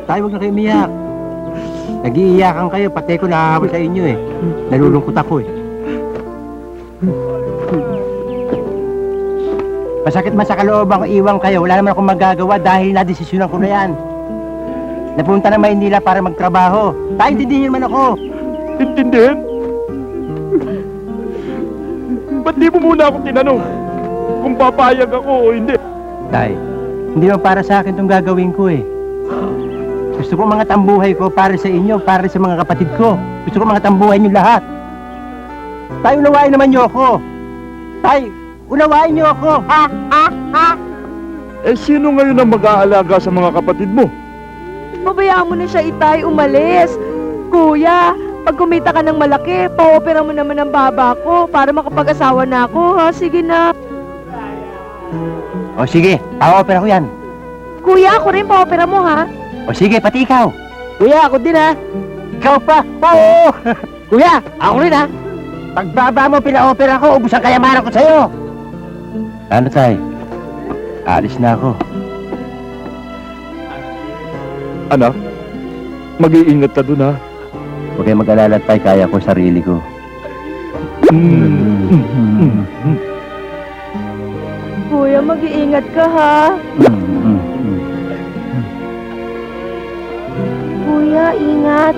Tayo, huwag na kayo umiyak. Nag-iiyakan kayo, pati ko nahahawa sa inyo eh. Nalulungkot ako eh. Masakit man sa kalooban ko iwan kayo. Wala naman akong magagawa dahil nadesisyonan ko na yan. Napunta na Maynila para magtrabaho. Tayo, intindihin naman ako. Intindihin? Ba't di mo muna ako tinanong kung papayag ako o hindi? Tay, hindi mo para sa akin itong gagawin ko eh. Gusto ko mga tambuhay ko para sa inyo, para sa mga kapatid ko. Gusto ko mga tambuhay niyo lahat. Tay, unawain naman niyo ako. Tay, unawain niyo ako. Ha? Ha? Ha? Eh, sino ngayon ang mag-aalaga sa mga kapatid mo? Pabayaan mo na siya, Itay, umalis. Kuya, pag kumita ka ng malaki, pa-opera mo naman ang baba ko para makapag-asawa na ako, ha? Sige na. O sige, pa-opera ko yan. Kuya, ako rin pa-opera mo, ha? O sige, pati ikaw. Kuya, ako din, ha? Ikaw pa. Oo. Kuya, ako rin, ha? Pagbaba mo, pina-opera ko, ubus ang kayamanan ko sa'yo. Ano, Tay? Alis na ako. Anak, mag-iingat ka dun, ha? Huwag kayo mag-alala, Tay, kaya ko sarili ko. Kuya, mag-iingat ka, ha? Kuya, ingat.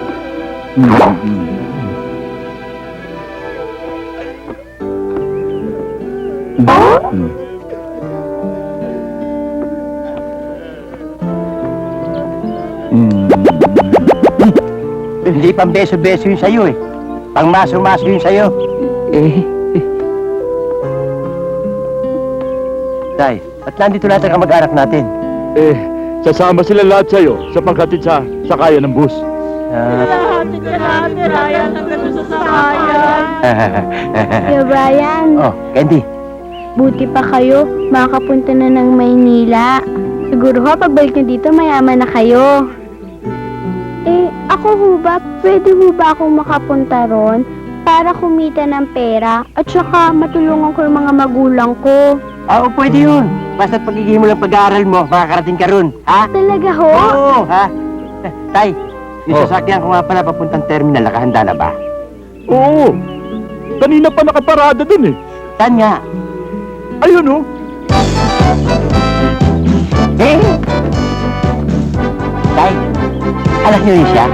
Hindi pang beso-beso yun sa'yo eh. Pang maso-maso yun sa'yo. Tay, at nandito natin ang mag-anak natin. Eh, sasama sila lahat sa'yo sa paghatid sa sakayan ng bus. Lahatin ka natin, Ryan, hanggang sa sakayan. Kuya Brian, Oh, Candy. buti pa kayo, makapunta na ng Maynila. Siguro ho, pagbalik nyo dito, mayaman na kayo. Eh, ako ho ba, pwede ho ba akong makapunta ron para kumita ng pera at saka matulungan ko yung mga magulang ko? Oo, pwede yun. Basta't pagiging mo lang pag-aaral mo, makakarating ka ron. Ha? Talaga ho? Oo, ha? Tay, yung sasakyan ko nga pala papuntang terminal, nakahanda na ba? Oo, kanina pa nakaparada dun eh. Saan nga? Ayun, oh. Eh? Tay, alam niyo rin siya?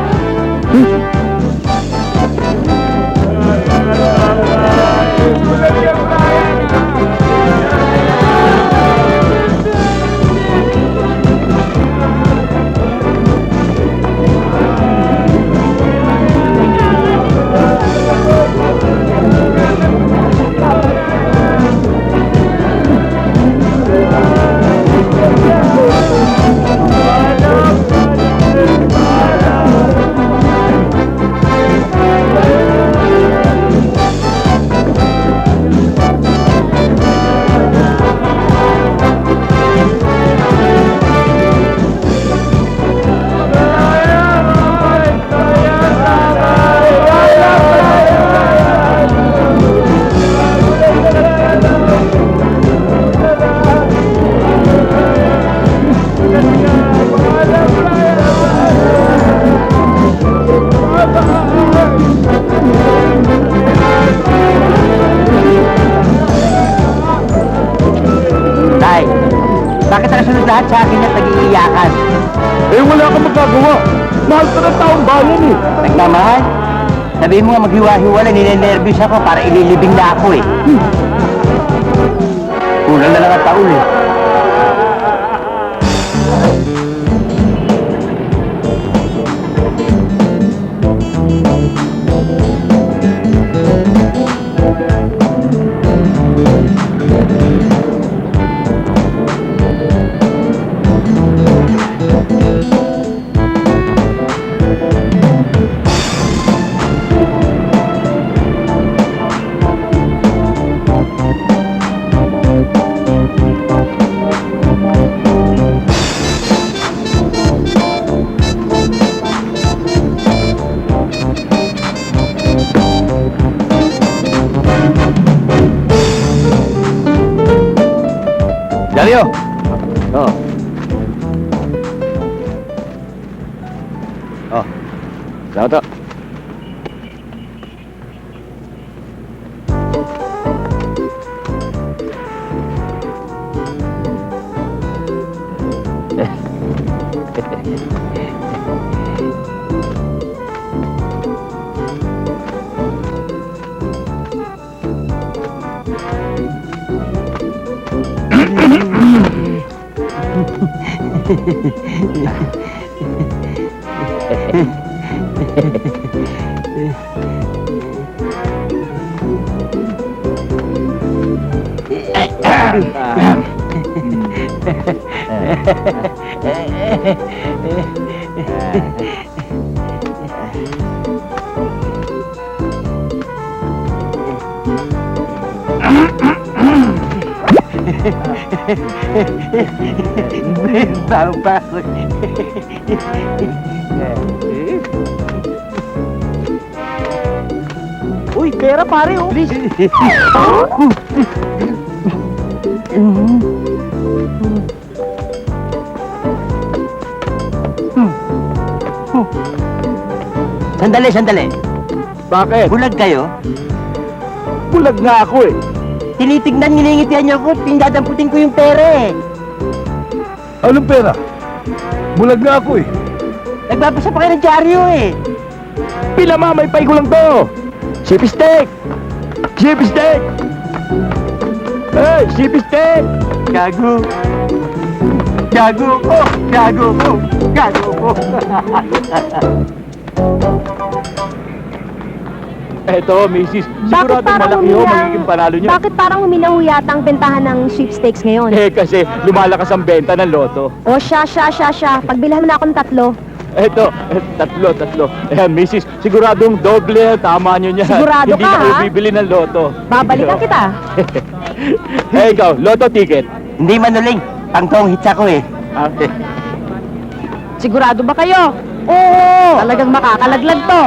Tay, bakit nakasunod lahat sa akin at nag-iiyakan? Eh, wala kang magagawa. Mahal ka ng taong bayan eh. Nagmamahal? Sabihin mo nga maghiwa-hiwala, ninenervous ako para ililibing na ako eh. Kulang na lang ang taon eh. Dario! Oh. Salamat ho. Bago pa ako. Uy, pera pare oh. Please. Sandali, sandali. Bakit? Bulag kayo? Bulag nga ako eh. Tinitignan, nilingitihan niyo ako, pinadamputin ko yung pera eh. Anong pera? Bulag nga ako eh. Nagbabasa pa kayo ng dyaryo eh. Pinamamaypay ko lang to. Chippy steak! Chippy steak! Hey, chippy steak! Gago. Gago ko. Gago ko. Gago ko. Eto, misis. Bakit Siguradong parang malaki ho, umilang- magiging panalo niyo. Bakit parang uminaw yata ang bentahan ng sweepstakes ngayon? Eh, kasi lumalakas ang benta ng loto. O siya. Pagbilhan mo na akong 3. Eto, tatlo. Ayan, misis, siguradong doble, tama nyo niya. Sigurado Hindi ka, na kayo ha? bibili ng loto. Babalikan kita. Eh, ikaw, loto ticket. Hindi manuling. Pangtong hits ako eh. Ah, Sigurado ba kayo? Oo. Talagang makakalaglag to.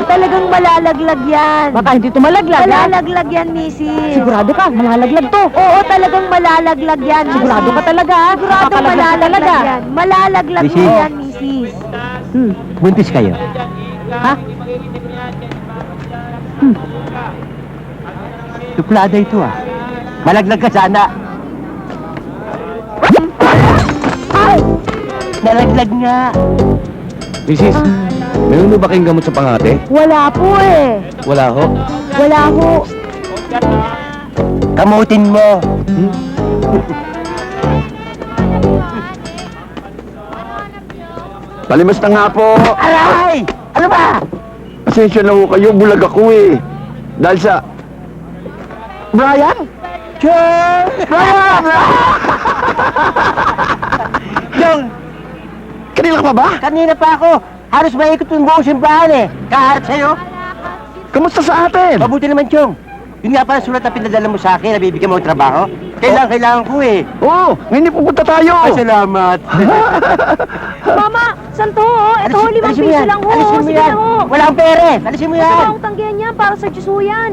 Talagang malalaglag yan. Baka hindi to malaglag, ha? Malalaglag yan, Mrs. Sigurado ka, malalaglag to. Oo, talagang malalaglag yan. Sigurado ka talaga, ha? Sigurado Makakalaglag ka malalaglag talaga. yan. Malalaglag mo Mrs. yan, Mrs. Buntis kayo. Ha? Tuplada ito ah. Malaglag ka sana. Ay! Nalaglag nga. misis, meron ba kayong gamot sa pangate? Wala po eh. Wala ho. Wala ho. Kamutin mo. Palimas na nga po. Aray! Ano ba? Pasensya na ho kayo, bulag ako eh. Dahil sa... Brian? Chong! Brian! Chong! Kanila ka pa ba? Kanina pa ako. Halos maikot yung buong simbahan eh. Kaharap sa'yo. Kamusta sa atin? Mabuti naman, Chong. Yun nga pala sulat na pinadala mo sa akin, nabibigyan mo ng trabaho. Kailangan ko eh. Oo, ngayon pupunta tayo. Ay, salamat. Mama, saan to? Ito ho, 5 Alisin mo piso yan. lang ho. Alisin mo Sige yan. na ho. Wala akong pere. Alisin mo Huwag yan. akong tanggihan yan para sa Diyos ho yan.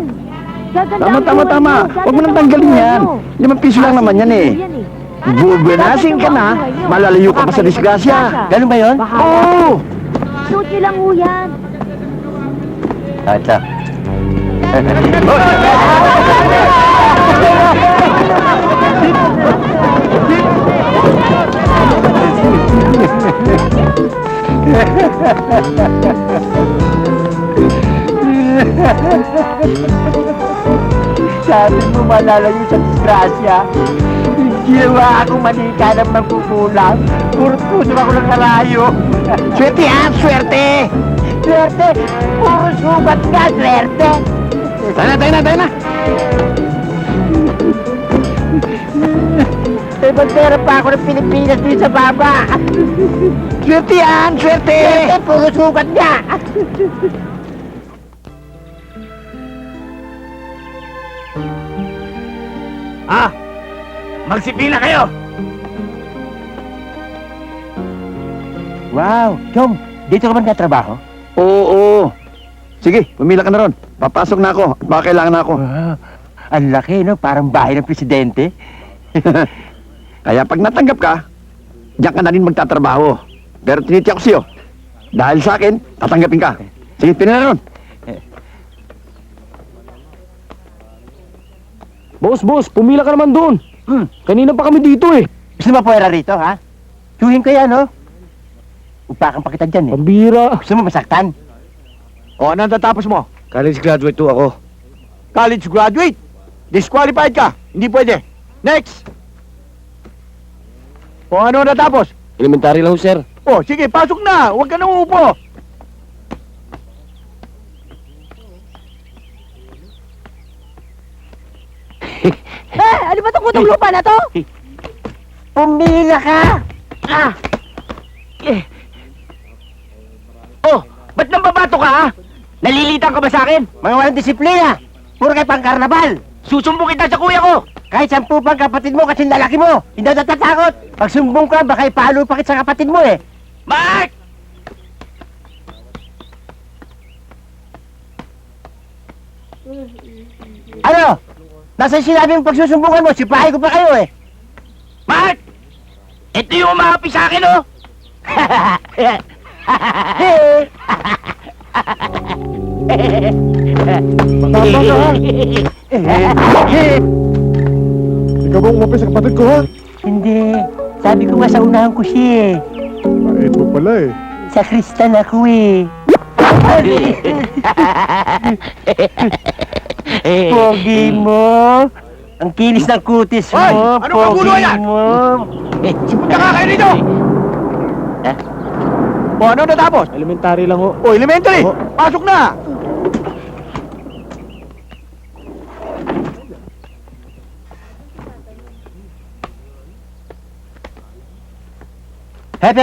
Gaganda Tama, ang tama, buhay tama. niyo. Huwag mo Gaganda nang ang tanggalin buhay yan. niyo. 5 piso lang naman yan eh. Yan eh. Bubunasin ka na, malalayo ka pa sa disgrasya. Ganun ba yun? Oo! Suot niyo lang ho yan. Ito. Sabi mo malalayo sa disgrasya. Ginawa akong manika ng magkukulang. Puro ako ng kalayo. Swerte yan, swerte! Swerte! Puro sugat nga, swerte! Tayo na! Eh, magpera pa ako ng Pilipinas dito sa baba. Swerte yan, swerte! Swerte, puro sugat nga. Magsipila kayo! Wow, Chong, dito ka ba nagtatrabaho? Oo. Sige, pumila ka na ron. Papasok na ako at baka kailangan na ako. Wow, ang laki, no? Parang bahay ng presidente. Kaya pag natanggap ka, diyan ka na rin magtatrabaho. Pero tinitiyak ko sa'yo, dahil sa akin, tatanggapin ka. Sige, pinaron. Boss, pumila ka naman doon. Kanina pa kami dito eh. Gusto mo puwera rito, ha? Tsuhin ko yan, no? Upakan pa kita dyan, eh. Pambira. Gusto mo masaktan? O, ano ang tatapos mo? College graduate to ako. College graduate. Disqualified ka. Hindi pwede. Next. O, ano ang natapos? Elementary lang ho, sir. O, sige, pasok na. Huwag ka nang uupo. Ano ba itong kutong lupa na to? Pumila ka! Oh, ba't nang babato ka, ha? Nalilitan ka ba sa akin? Mga walang disiplina! Puro kayo pang karnabal! Susumbong kita sa kuya ko! Kahit 10 pang kapatid mo kasi lalaki mo, hindi na natatakot! Pag sumbong ka, baka ipalo pa kita sa kapatid mo, eh! Mark! Ano? Nasa sinabi yung pagsusumbungan mo, sipahay ko pa kayo, eh! Mark! Ito yung umahapi sa akin, oh! Tama ka, ha? Ikaw ba umapis sa kapatid ko, ha? Hindi. Sabi ko nga sa unahan ko siya, eh. Mait mo pala, eh. Sa kristal ako, eh. Pogi mo. Ang kinis ng kutis mo. Hoy! Anong kaguluhan yan? mo. Punta ka kayo dito! O, ano natapos? Elementary lang ho. O, elementary! Pasok na! Hep.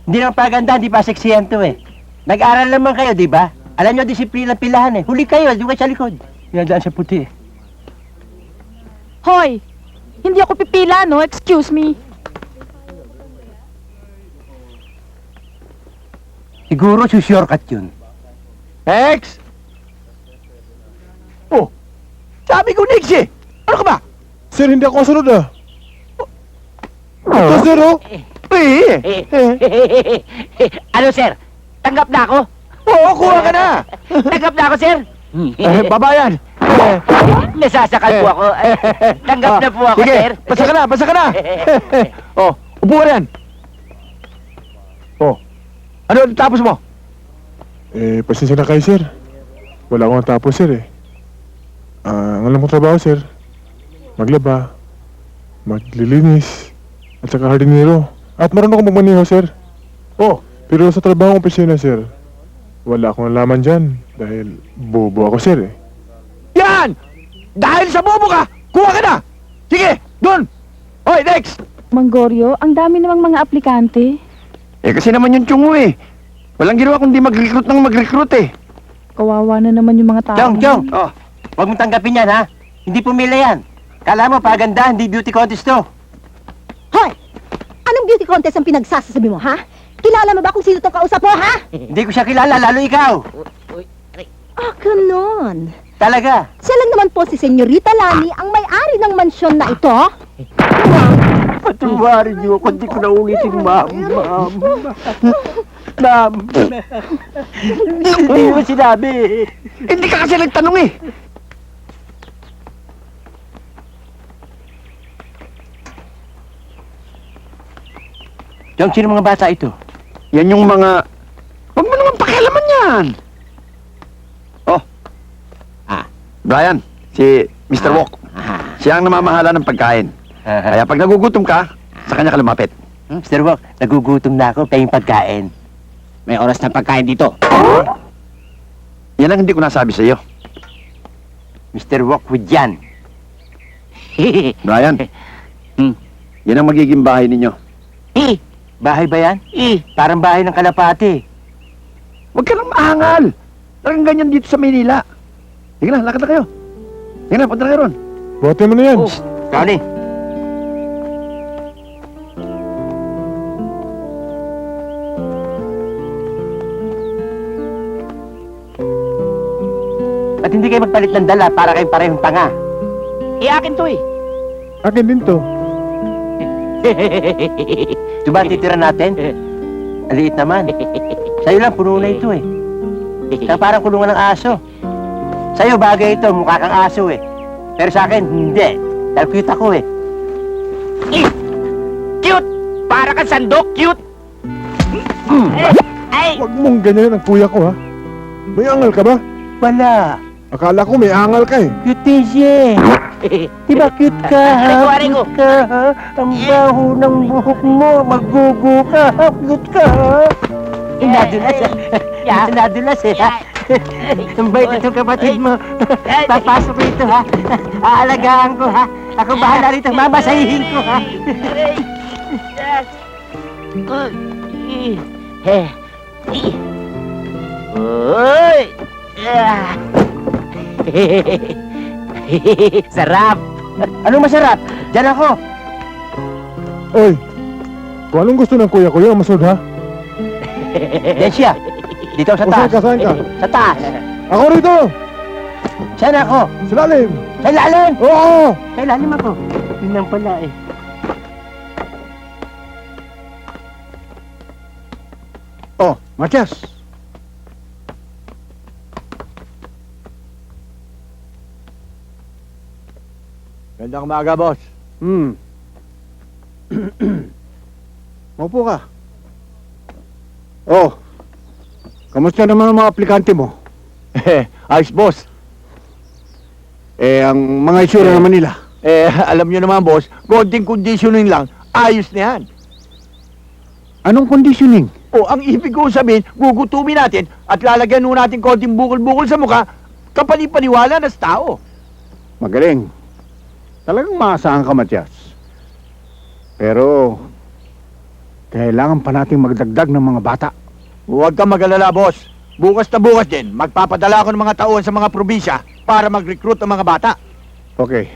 Hindi naman paganda, hindi pa seksiyan to, eh. Nag-aral naman kayo, di ba? Alam nyo, disiplina pilahan, eh. Huli kayo, doon kayo sa likod. Yan daan sa puti, eh. Hoy! Hindi ako pipila, no? Excuse me. Siguro shortcut yun. Next! Oh, sabi ko next, eh. Ano ka ba? Sir, hindi ako kasunod ah. Ito, sir, oh. Ano, sir? Tanggap na ako? Oo, kuha ka na! Tanggap na ako, sir? Babayan! Nasasakal po ako. Tanggap na po ako, Sige, sir. basa ka na! Oh, upo ka rin. Oh, ano tapos mo? Pasensya na kayo, sir. Wala akong natapos, sir, eh. Ang alam kong trabaho, sir. Maglaba. Maglilinis. At saka hardinero. At marunong akong magmaneho, sir. Oh, Pero sa trabaho kong opisina, sir, wala akong nalaman dyan. Dahil bobo ako, sir, eh. yan! Dahil sa bobo ka, kuha ka na! Sige, doon! Hoy, next! Manggorio, ang dami namang mga aplikante. Kasi naman yung tiyungo, eh. Walang ginawa kundi mag-recruit, eh. Kawawa na naman yung mga tao. Chong! Oh, Huwag mong tanggapin yan, ha? Hindi pumila yan. Kala mo, paganda, hindi beauty contest to. Hoy! Anong beauty contest ang pinagsasasabi mo, ha? Kilala mo ba kung sino itong kausap mo, ha? Hindi ko siya kilala, lalo ikaw. Ah, ganon. Talaga. Siya lang naman po si Senyorita Lani ang may-ari ng mansyon na ito. Patuwarin niyo ako, hindi ko na ulitin, ma'am. Ma'am. Hindi mo sinabi. hindi ka kasi nagtanong, eh. Chong, sino mga bata ito? Yan yung mga... Huwag mo naman pakialaman yan! Oh. Brian, si Mr. Wok. Siya ang namamahala ng pagkain. Kaya pag nagugutom ka, sa kanya ka lumapit. Mr. Wok, nagugutom na ako, kayong pagkain. May oras ng pagkain dito. Yan ang hindi ko nasabi sa iyo. Mr. Wok with yan. Brian, yan ang magiging bahay ninyo. Bahay ba yan? Parang bahay ng kalapati. Huwag ka nang maangal. Talagang ganyan dito sa Maynila. Sige na, lakad na kayo. Sige na, punta na kayo ron. Buhatin mo na yan. Kani. At hindi kayo magpalit ng dala para kayong parehong tanga. Akin to, eh. Akin din to. Diba ang titira natin? Aliit naman. Sa'yo lang, puno na ito, eh. Kaya parang kulungan ng aso. Sa'yo bagay ito, mukha kang aso eh. Pero sa akin, hindi. Dahil cute ako eh. Cute! Para kang sandok, cute! Ay! Huwag mong ganyan ang kuya ko, ha? May angal ka ba? Wala. Akala ko may angal ka, eh. Cute din siya eh. Diba cute ka ha? Ay, kuwari ko. Cute ka ha? Ang baho ng buhok mo. Maggugo ka ha? Cute ka ha? Nadulas eh. Nadulas eh ha? Ang bait itong kapatid mo. Papasok rito ha? Aalagaan ko ha? Ako bahala rito. Mamasahihin ko ha? Uy! Sarap! Anong masarap? Diyan ako. Oy, kung anong gusto ng kuya ko, yung masod, ha? Diyan siya. Dito sa O, taas. saan ka, saan ka? Sa taas. Ako rito! Saan ako? Sa lalim! Sa ilalim. Oo! Sa ilalim ako. Yun lang pala eh. Oh, Matias. Gandang umaga, boss. Maupo ka. Oh, kamusta naman ang mga aplikante mo? Ayos, boss. Ang mga itsura naman nila. Alam nyo naman, boss, konting conditioning lang, ayos na yan. Anong conditioning? O, ang ibig ko sabihin, gugutumin natin at lalagyan nun natin konting bukol-bukol sa mukha, kapani-paniwala na sa tao. Magaling. Talagang maasahan ka, Matias. Pero, kailangan pa natin magdagdag ng mga bata. Huwag kang mag-alala, boss. Bukas na bukas din, magpapadala ako ng mga tauhan sa mga probinsya para mag-recruit ng mga bata. Okay.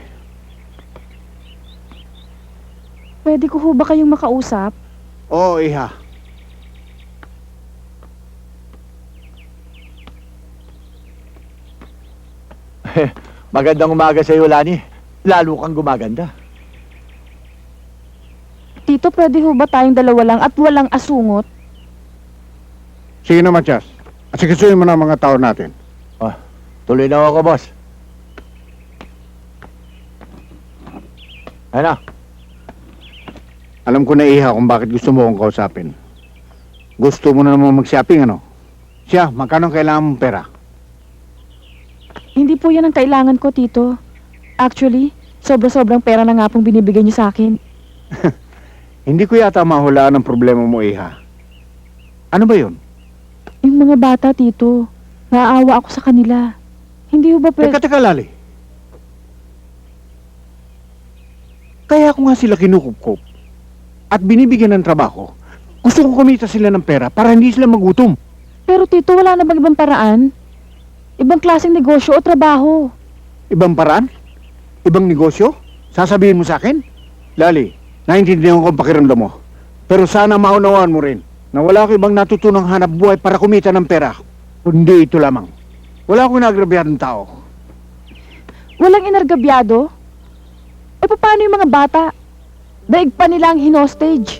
Pwede ko ho ba kayong makausap? Oo, iha. Magandang umaga sa iyo, Lani. Lalo kang gumaganda. Tito, pwede ho ba tayong dalawa lang at walang asungot? Sige na, Matias. At sigasuin mo na ang mga tao natin. Tuloy na ako, boss. Ano? Alam ko na, iha, kung bakit gusto mo akong kausapin. Gusto mo na naman mag-shopping, ano? Siya, magkano kailangan mong pera? Hindi po yan ang kailangan ko, Tito. Actually, sobra-sobrang pera na nga pong binibigay niyo sa akin. Hindi ko yata mahulaan ang problema mo, iha. Ano ba yun? Yung mga bata, Tito, naaawa ako sa kanila. Hindi ho ba pwede... Teka, Lali. Kaya ko nga sila kinukupkup at binibigyan ng trabaho. Gusto kong kumita sila ng pera para hindi sila magutom. Pero Tito, wala na bang ibang paraan? Ibang klaseng negosyo o trabaho? Ibang paraan? Ibang negosyo? Sasabihin mo sa akin? Lali, naintindihan ko ang pakiramdam mo. Pero sana maunawaan mo rin na wala ko ibang natutunang hanap buhay para kumita ng pera. Kundi ito lamang. Wala akong inagrabyadong tao. Walang inargabyado? E paano yung mga bata? Daig pa nila ang hinostage.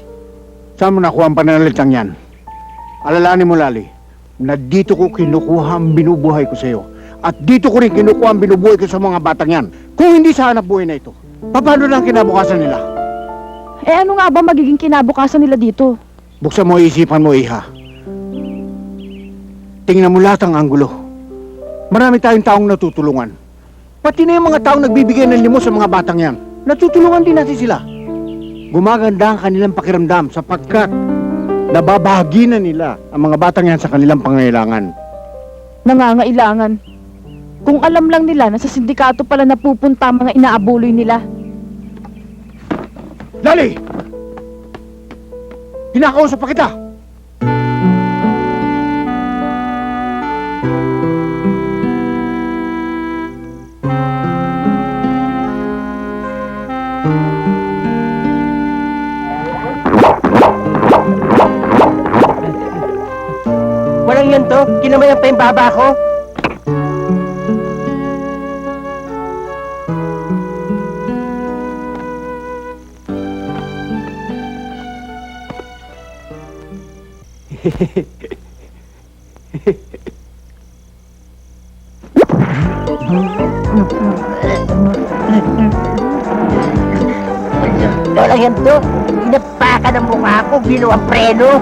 Saan mo nakuha ang pananalitang yan? Alalahanin mo, Lali, na dito ko kinukuha ang binubuhay ko sa iyo. At dito ko rin kinukuha ang binubuhay ko sa mga batang yan. Kung hindi sa hanap buhay na ito, paano na ang kinabukasan nila? Eh ano nga ba magiging kinabukasan nila dito? Buksan mo ang isipan mo, iha. Tingnan mo lahat ang anggulo. Marami tayong taong natutulungan. Pati na yung mga taong nagbibigay ng limos sa mga batang yan. Natutulungan din natin sila. Gumaganda ang kanilang pakiramdam sapagkat nababahagi na nila ang mga batang yan sa kanilang pangangailangan. Nangangailangan. Kung alam lang nila na sa sindikato pala napupunta ang mga inaabuloy nila. Lali! Hinakausap pa kita! Walang yan to. Kinamayan pa yung baba ko. sasakyan to. Inapakan ang mukha ko, binuang preno.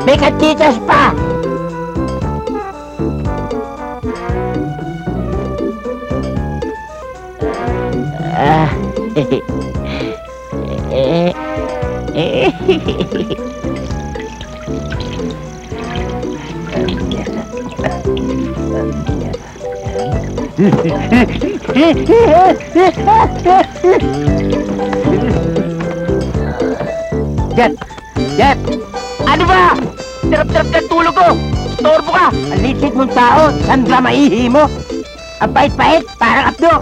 May katitas pa! Jet! Jet! Ano ba? Sarap-sarap ng tulog ko! Storbo ka! Ang litit mong tao! Saan ba maihi mo? Ang pait-pait! Parang abdo!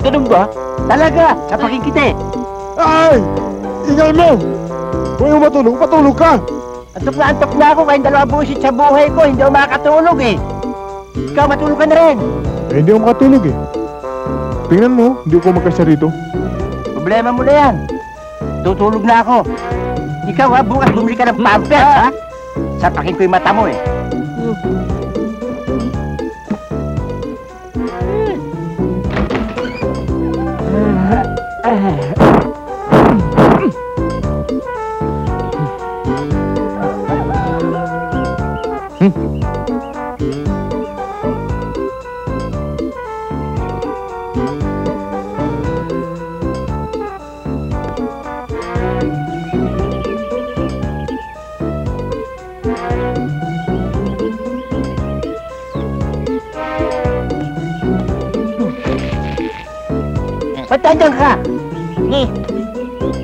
Ganun ba? Talaga! Sapakin kita eh! Ay! Ingay mo! Kung yung matulog, patulog ka! Antok na ako kayong dalawang busit sa buhay ko! Hindi ako makakatulog eh! Ikaw matulog ka na rin! Eh, hindi ako makatulog eh. Tingnan mo, hindi ako magkasya rito. Problema mo na yan! Tutulog na ako! Ikaw ha, bukas bumili ka ng pampers ha? Sapakin ko yung mata mo eh! Ba't nandiyan ka?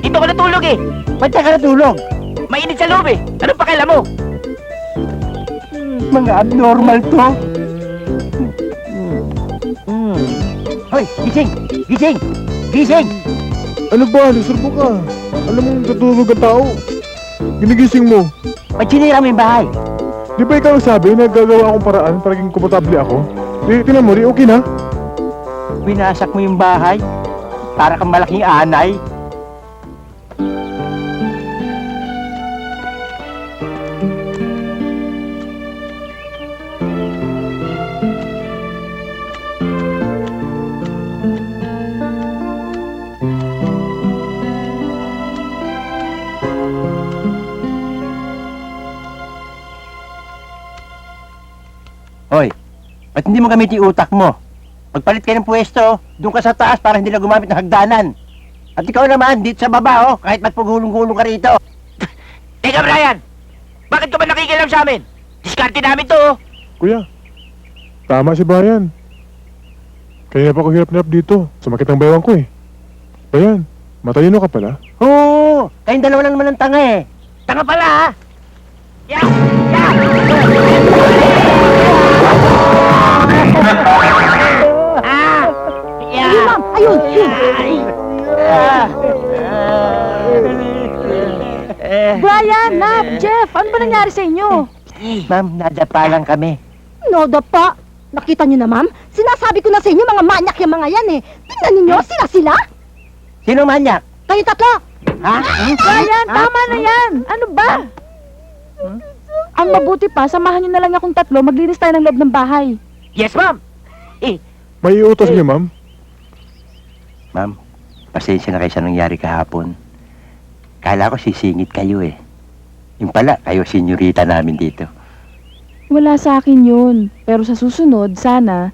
Dito ka natulog eh. Ba't ka natulog? Mainit sa loob eh. Anong pakialam mo? Mga abnormal to. Hoy, gising! Gising! Gising! Ano ba? Nasurbo ka. Alam mo, natulog ang tao. Ginigising mo. Ba't sinira mo yung bahay? Di ba ikaw sabi na gagawa akong paraan para maging komportable ako? Tinan mo, di okay na? Winasak mo yung bahay? Para kang malaking anay? Hoy, ba't hindi mo gamitin yung utak mo? Magpalit kayo ng pwesto, doon ka sa taas para hindi na gumamit ng hagdanan. At ikaw naman, dito sa baba, oh, kahit ba't pagulong-gulong ka rito. Teka Brian! Bakit ka ba nakikialam sa amin? Diskarte namin to oh. Kuya, tama si Brian. Kaya pa ako hirap-hirap dito. Sumakit ang bayawan ko eh. Brian, matalino ka pala. Oo, kayong dalawa lang naman ang tanga eh. Tanga pala ha! Yeah! Yeah! Ah! Yeah! Ayun, ma'am! Ayun! Yun! Brian, Nap, Jeff, ano ba nangyari sa inyo? Ma'am, nadapa lang kami. Noda pa! Nakita niyo na, ma'am? Sinasabi ko na sa inyo, mga manyak yung mga yan eh. Tingnan ninyo, sila-sila. Sino manyak? Kayo tatlo. Ha? Brian, tama na yan! Ano ba? Ang mabuti pa, samahan niyo na lang akong tatlo, maglinis tayo ng loob ng bahay. Yes ma'am! May iutos niyo, ma'am. Ma'am, pasensya na kayo sa nangyari kahapon. Kala ko sisingit kayo eh. Yung pala, kayo senyorita namin dito. Wala sa akin yun. Pero sa susunod, sana,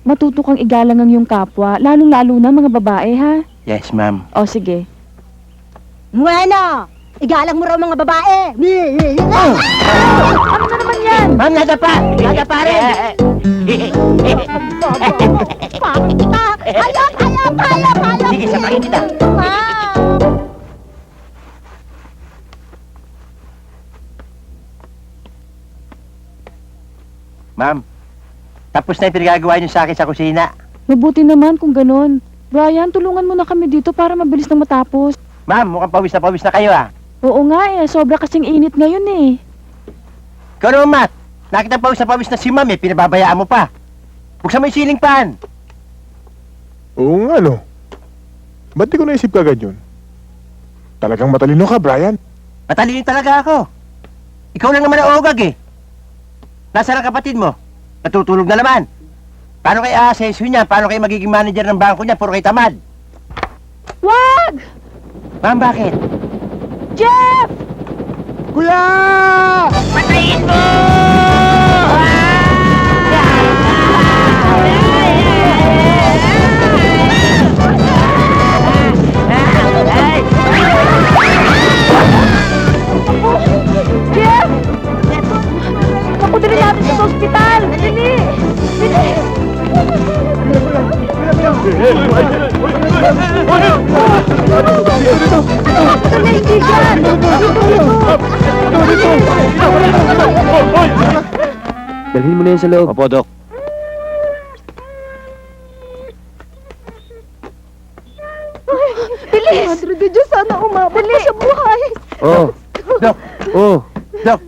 matuto kang igalang ang iyong kapwa, lalong-lalo na mga babae, ha? Yes, ma'am. O, sige. Bueno, igalang mo raw mga babae. Ano na naman yan? Ma'am, nadapa! Nadapa rin! Bakit kita? Hayop! Hayop! Hayop! Hayop! Sige, sapakin kita. Ma'am! Ma'am, tapos na yung pinagagawa niyo sa akin sa kusina. Mabuti naman kung ganon. Brian, tulungan mo na kami dito para mabilis na matapos. Ma'am, mukhang pawis na kayo ah. Oo nga eh, sobra kasing init ngayon eh. Ikaw naman, Matt. Nakita pawis na si ma'am eh, pinababayaan mo pa. Buksan mo yung ceiling fan. Oo nga, no. Ba't di ko naisip kagad yun? Talagang matalino ka, Brian. Matalino talaga ako. Ikaw lang naman ang ogag eh. Nasaan ang kapatid mo? Natutulog na naman. Paano kayo aasenso niya? Paano kayo magiging manager ng bangko niya? Puro kayo tamad. Wag! Ma'am, bakit? Jeff! Kuya! Patayin mo! Jeff! Ako dali natin sa ospital! Dali! Dali! Kaibigan! Dalhin mo na yan sa loob. Opo, Dok. Bilis! Madre de Diyos, sana umabot pa sa buhay! Oo. Dok, Oo. Dok,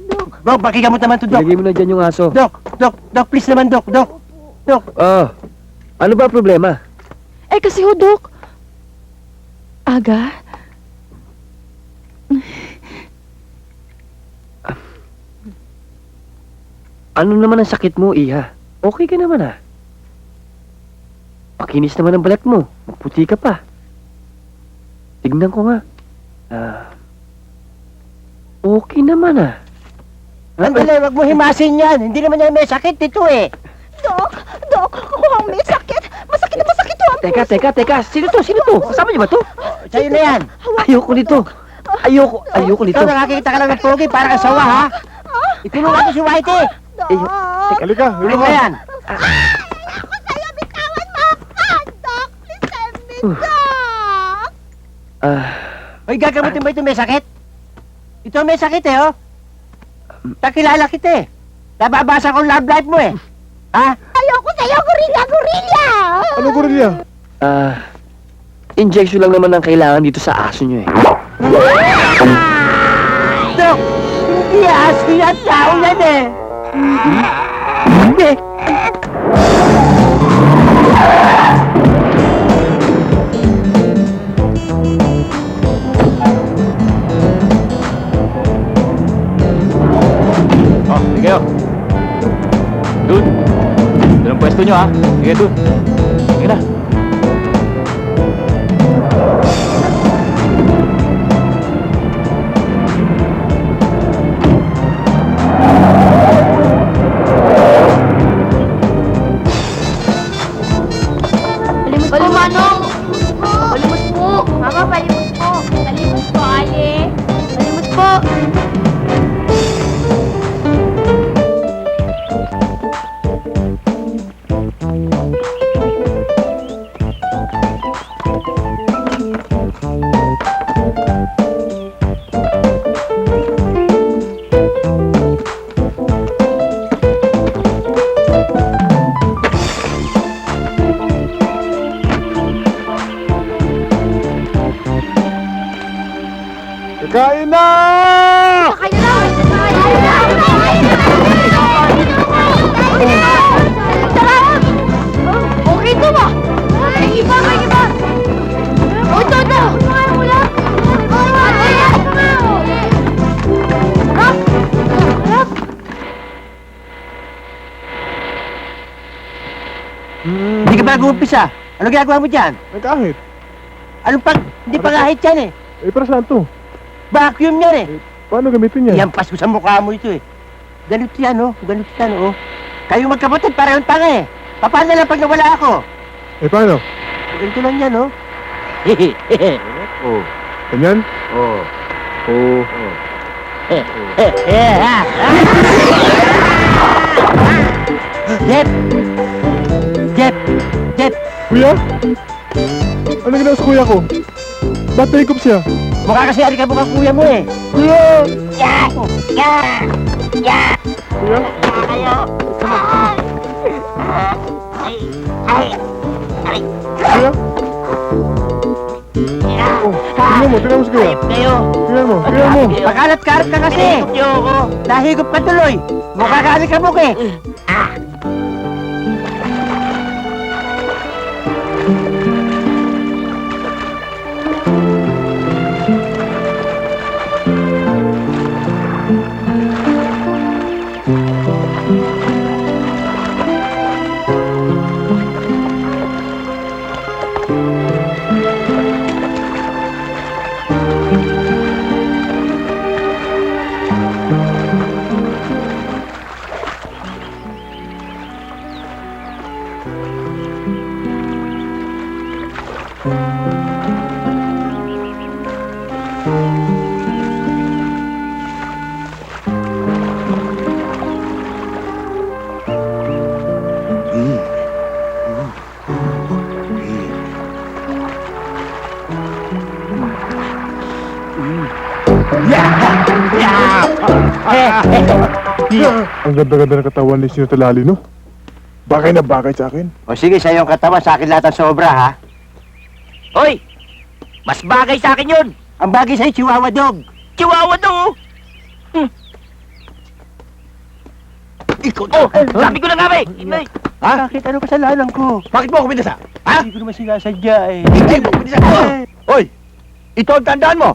Dok, pakigamot naman to, Dok. Ilagay mo na dyan yung aso. Dok, please naman, Dok. Oh. Ano ba problema? Eh kasi ho, Dok. Aga? Ano naman ang sakit mo, Iha? Okay ka naman ah. Pakinis naman ang balat mo. Magputi ka pa. Tignan ko nga. Okay naman ah. Andali, wag mo himasin yan. Hindi naman yan may sakit ito eh. Dok, mukhang may sakit. Masakit na masakit to ang Teka. Sino to? Kasama niyo ba to? Sa'yo na yan. Ayoko nito. Ayoko nito. Ikaw nakakita ka lang ng pogi para asawa, ha? Ikulong natin si Whitey. Halika, Ano halika. ba yan? Ako sa'yo, bitawan mo ako! Dok, please help me, Dok! Hoy, gagamutin ba ito may sakit? Ito may sakit eh, oh. Takilala kita eh. Nababasa ko ang love life mo eh. Ha? Ayoko sa'yo, gorilla! Ano gorilla? Injection lang naman ang kailangan dito sa aso niyo eh. Dok, hindi aso yan, tao yan eh. Hindi. Oh, sige kayo. Dun. Doon ang pwesto nyo, ha? Sige, dun. Sige na. Palimos po, Manong! Palimos po! Mama, palimos po! Palimos po, Ali! Palimos po! Kain na! Kayo na! Kayo na! Okay to ba? May iba! O, ito! Hindi ka ba nag-uumpisa? Ano ginagawa mo dyan? Nagkahit. Anong pag... Hindi pa kahit yan eh. Eh, para saan to? Vacuum yan eh. Paano gamitin yan? Yan pasko sa mukha mo ito eh. Ganito yan oh. Ganito yan oh. Kayong magkapatid parehong tanga eh. Paano lang pag nawala ako? Eh, paano? Ganito lang yan oh. Oh. Ganyan? Oh. Oo. Jeff! Jeff! Jeff! Kuya? Ano ginawa sa kuya ko? Ba't naikop siya? Mukha kasi ari ka mukha kuya mo eh. Kuya! Kuya? Oh, tingnan mo si kuya. Kayo! Tingnan mo. Makalat-karat ka kasi! Niyo ako. Nahigop ka tuloy! Mukha ka ari ka mukha eh! Ang ganda-ganda ng katawan ni Sino Talali, no? Bagay na bagay sa akin. O sige, sa iyong katawan, sa akin lahat ang sobra, ha? Hoy! Mas bagay sa akin yun! Ang bagay sa'yo, Chihuahua Dog. Chihuahua to! Ikaw Oh! Sabi ko na nga, eh! Ha? Bakit? Ano kasalanan ko? Bakit mo ako binasa? Ha? Hindi ko naman sinasadya, eh. Hindi mo binasa. Hoy! Ito ang tandaan mo.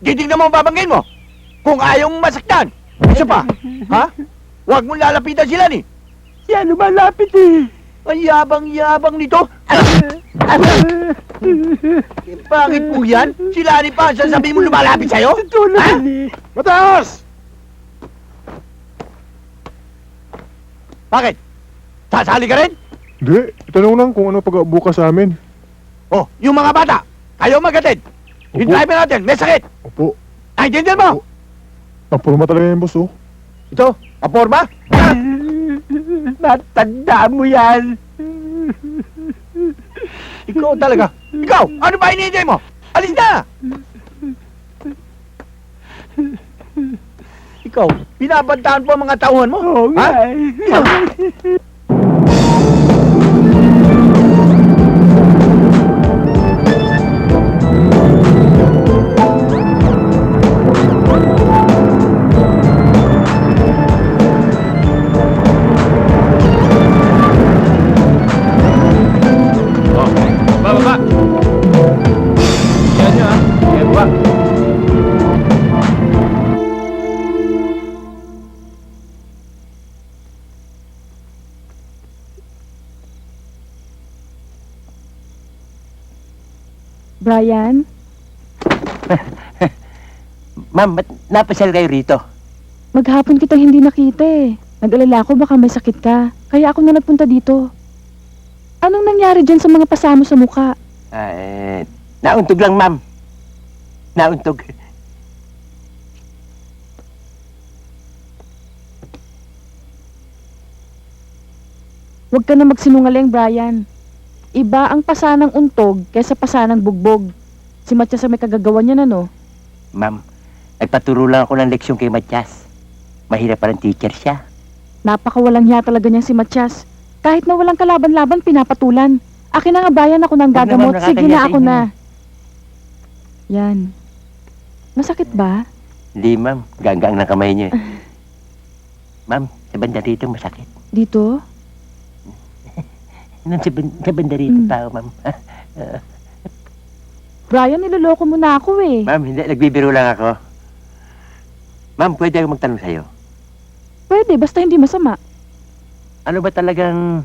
Titignan mo ang babanggain mo. Kung ayaw mong masaktan. Isa pa. Ha? Huwag mong lalapitan sila ni. Yan, lumalapit, eh. Ang yabang-yabang nito. Bakit po yan? Sila ni pa, sasabihin mo lumalapit sa'yo? Ha? Mataas! Bakit? Sasali ka rin? Hindi, itanong lang kung ano pag-bukas sa amin. Oh, yung mga bata, kayo magatid. Yung Opo. driver natin, may sakit. Opo. Naintindihan mo? Ang purma talaga yan, boss, oh. Ito, aporma? Natandaan mo yan. Ikaw talaga. Ikaw, ano ba hinihintay mo? Alis na! Ikaw, binabantaan po ang mga tauhan mo? Oo ha? nga, eh. Baba! Yan nyo, ha? Yan ba? Brian? Ma'am, ba't napasal kayo rito? Maghapon kitang hindi nakita eh. Nag-alala ako baka may sakit ka. Kaya ako na nagpunta dito. Anong nangyari dyan sa mga pasamo sa muka? Nauntog lang, ma'am. Nauntog. Huwag ka na magsinungaling, Brian. Iba ang pasanang untog kaysa pasanang bugbog. Si Matya sa may kagagawa niya na, no? Ma'am, nagpaturo lang ako ng leksyon kay Matias. Mahirap pa ng teacher siya. Napakawalang hiya talaga niya si Matyas. Kahit na walang kalaban-laban, pinapatulan. Akin na nga, Brian, ako nang Huwag gagamot. naman, Sige nakakahiya na, sa ako inyo. na. Yan. Masakit ba? Hindi, ma'am. Ganggang ng kamay niyo. Ma'am, sa banda rito masakit. Dito? Nung sa banda rito Mm. tao, ma'am. Brian, niloloko mo na ako eh. Ma'am, hindi. Nagbibiro lang ako. Ma'am, pwede ako magtanong sa'yo. Pwede, basta hindi masama. Ano ba talagang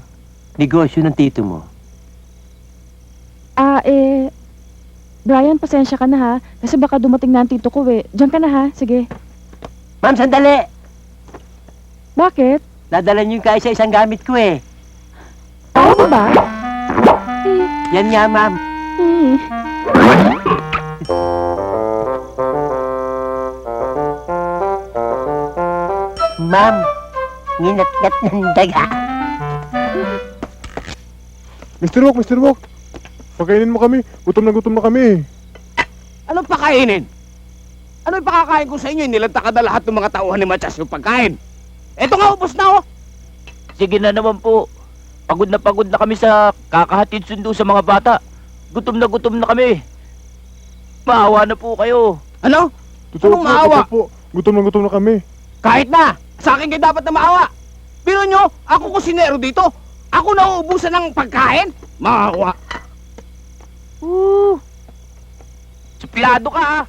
negosyo ng tito mo? Brian, pasensya ka na ha. Kasi baka dumating na ang tito ko eh. Diyan ka na ha, sige. Ma'am, sandali! Bakit? Dadala niyo yung kaisa-isang gamit ko eh. Tama ba? Yan nga, ma'am. Eh. Ma'am, nginat-ngat ng daga. Mr. Wok. Pakainin mo kami. Gutom na kami. Anong pakainin? Ano yung pakakain ko sa inyo? Nilanta ka na lahat ng mga tauhan ni Matias yung pagkain. Eto nga, ubos na oh! Sige na naman po. Pagod na kami sa kakahatid sundo sa mga bata. Gutom na kami. Maawa na po kayo. Ano? Anong maawa? Po. Gutom na kami. Kahit na! Sa akin kayo dapat na maawa! Pero nyo, ako kusinero dito. Ako na uubusan ng pagkain? Maawa! Suplado ka ha.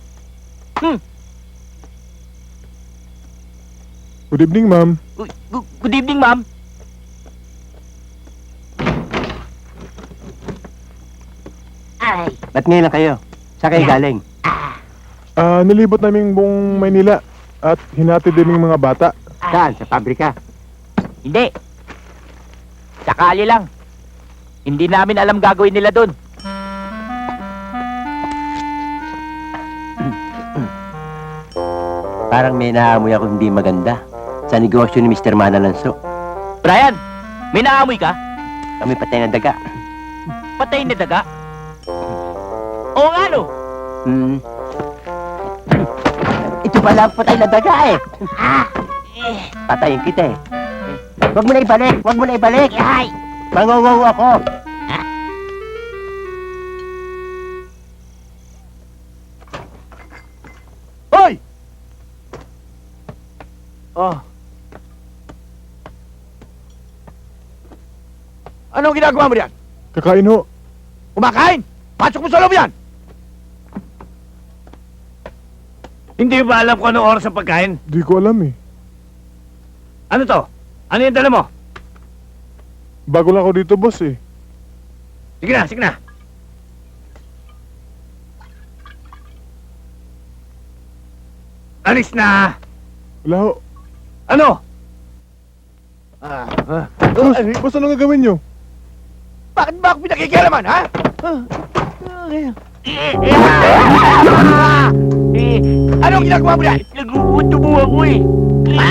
Good evening, ma'am. Good evening, ma'am. Ay. Ba't ngayon lang kayo? Saan kayo galing? Nilibot namin buong Maynila at hinatid din yung mga bata. Saan? Sa pabrika? Hindi. Sakali lang. Hindi namin alam gagawin nila doon. Parang may naamoy ako hindi maganda sa negosyo ni Mr. Manalanso. Brian, may naamoy ka? Kami patay na daga. Patay na daga? Oo nga, no? Ito pala ang patay na daga eh. Patayin kita eh. Huwag mo na ibalik! Huwag mo na ibalik! Ay! Mangungaw ako! Hoy! Oh. Anong ginagawa mo diyan? Kakain ho. Kumakain! Pasok mo sa loob yan! Hindi ba alam kung anong oras ang pagkain? Di ko alam eh. Ano to? Ano yung dala mo? Bago lang ako dito, boss eh. Sige na, sige na. Alis na! Wala ho. Ano? Boss, anong gagawin nyo? Bakit ba ako pinakikialaman, ha? Anong ginagawa mo yan? Nagugutom ako eh. Ha?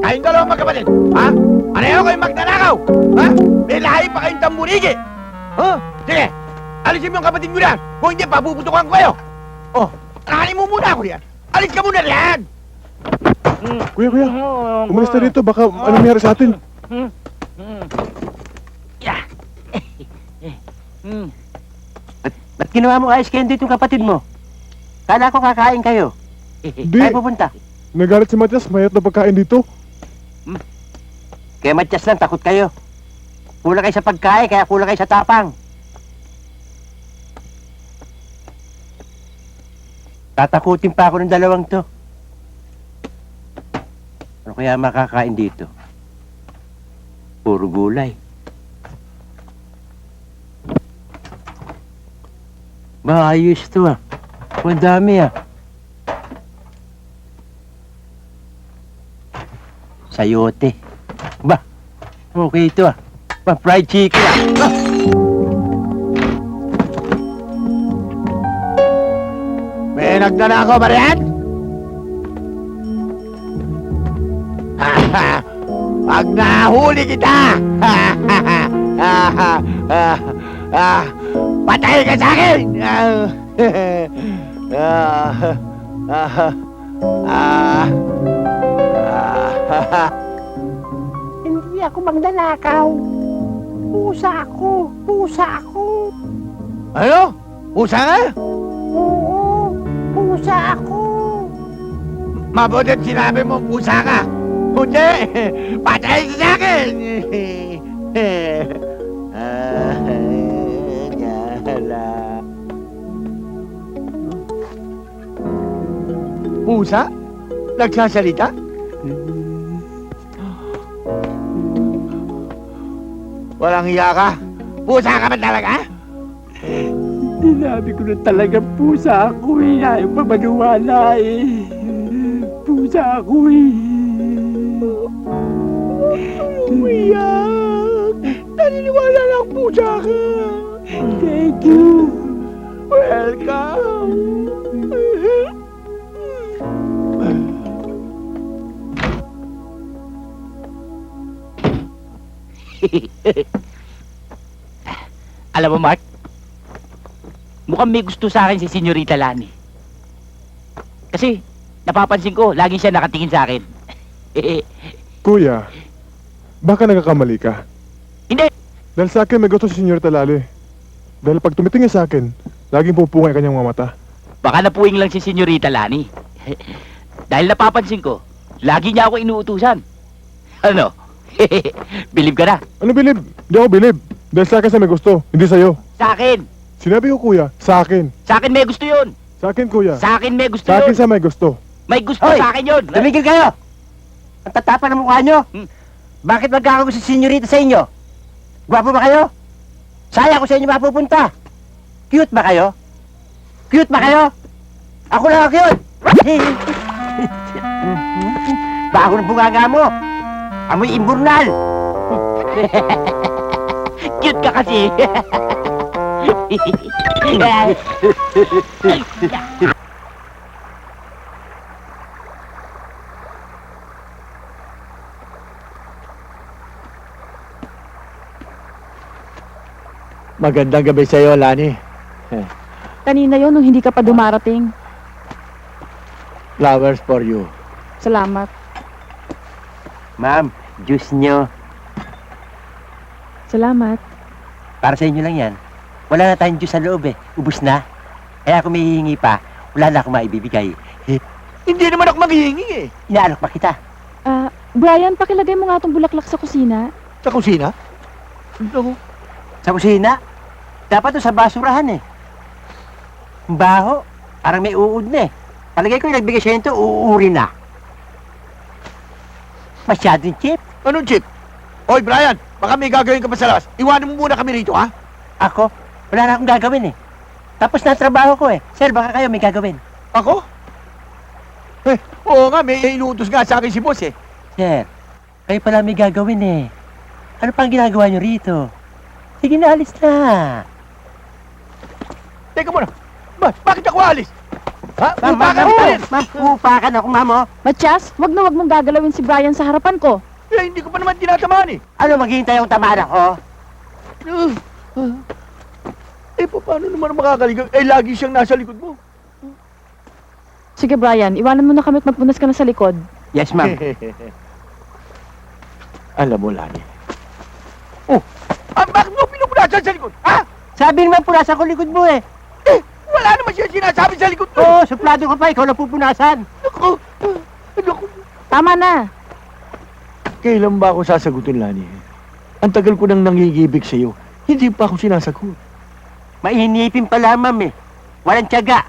Kayong dalawang magkapatid, ha? Pareho kayong magnanakaw, ha? May lahi pa kayong tamburigi. Ha? Sige, alisin mo yung kapatid mo yan. Kung hindi, papuputukan ko kayo. Oh, aranin mo muna ako yan. Alis ka muna riyan. Kuya, umalis na dito. Baka anong nangyari sa atin? Ba't ginawa mo ice candy itong kapatid mo? Kala ko kakain kayo. Di, Tayo pupunta. nagalit si Matias. Mayat na pagkain dito. Kaya Matyas lang, takot kayo. Kulang kayo sa pagkain, kaya kulang kayo sa tapang. Tatakutin pa ako ng dalawang to. Ano kaya makakain dito? Puro gulay. Ayos to ah. Madami ah. Sayote. Ba, okay ito ah. Ba, fried chicken ah. May nagnanakaw ba riyan? Pag nahuli kita, patay ka sa akin! Hindi ako magnanakaw. Pusa ako. Ano? Pusa nga? Oo, pusa ako. Mabutit sinabi mo pusa ka. Hindi, patay ka sa akin! Pusa? Nagsasalita? Walang hiya ka? Pusa ka ba talaga? Sinabi ko na talaga pusa ako eh. Ayaw pa maniwala eh. Pusa ako eh. Umiyak! Naniniwala lang pusa ka! Thank you. Welcome! Alam mo, Mark, mukhang may gusto sa akin si Senyorita Lani. Kasi, napapansin ko, lagi siya nakatingin sa akin. Kuya, baka nagkakamali ka. Hindi! Dahil sa akin may gusto si Senyor Talali. Dahil pag tumitingin sa akin, laging pupungay kanyang mga mata. Baka napuwing lang si Senyorita Lani. Dahil napapansin ko, lagi niya ako inuutusan. Ano? Bilib ka na? Ano bilib? Di ako bilib. Dahil sa akin siya may gusto, hindi sa'yo. Sa akin! Sinabi ko kuya, sa akin. Sa akin may gusto yun! Sa akin kuya. Sa akin may gusto Sa akin yun! siya may gusto. May gusto Hoy! sa akin yun! Tumigil kayo! Ang tatapa ng mukha nyo. Bakit magkakagusto si senyorita sa inyo? Gwapo ba kayo? Saya ko sa inyo mapupunta. Cute ba kayo? Cute ba kayo? Ako lang ang cute! Bago ng bunganga mo. Amoy imburnal. Cute ka kasi! Magandang gabi sa'yo, Lani. Kanina yon nung hindi ka pa dumarating. Flowers for you. Salamat. Ma'am, juice nyo. Salamat. Para sa inyo lang yan. Wala na tayong juice sa loob eh. Ubus na. Kaya kung may hihingi pa, wala na akong maibibigay. Hindi naman ako maghihingi eh. Inaalok pa kita. Brian, pakilagay mo nga itong bulaklak sa kusina. Sa kusina? Naku, Sa kusina, dapat to sa basurahan eh. Ang baho, parang may uod na eh. Palagay ko yung nagbigay siya nito, uuuri na. Masyadong cheap. anong chip? Hoy, Brian, baka may gagawin ka pa sa labas. Iwanan mo muna kami rito, ha? Ako, wala na akong gagawin eh. Tapos na ang trabaho ko eh. Sir, baka kayo may gagawin. Ako? Eh, oo nga, may inuutos nga sa akin si boss eh. Sir, kayo pala may gagawin eh. Ano pang ginagawa nyo rito? Sige na, alis na. Teka muna, bakit ako alis? Ha? Ma'am, Upakan mo pa rin. ma'am, upakan ako, ma'am, oh. Matias, wag na wag mong gagalawin si Brian sa harapan ko. Eh, hindi ko pa naman tinatamaan eh. Ano, maghihintay akong tamaan ako? Eh, paano naman makakaligaw? Eh, lagi siyang nasa likod mo. Sige Brian, iwanan mo na kami at magpunas ka na sa likod. Yes, ma'am. Alam mo, Lani. Bakit mo pinupunasan sa likod? Ha? Sabi naman, punasan ko likod mo eh. Eh, wala naman siya sinasabi sa likod mo. Oo, suplado ka pa, ikaw na pupunasan. Naku, naku. Tama na. Kailan ba ako sasagutin, Lani? Ang tagal ko nang nangigibig sa'yo. Hindi pa ako sinasagot. Mainipin pala, ma'am eh. Walang tiyaga.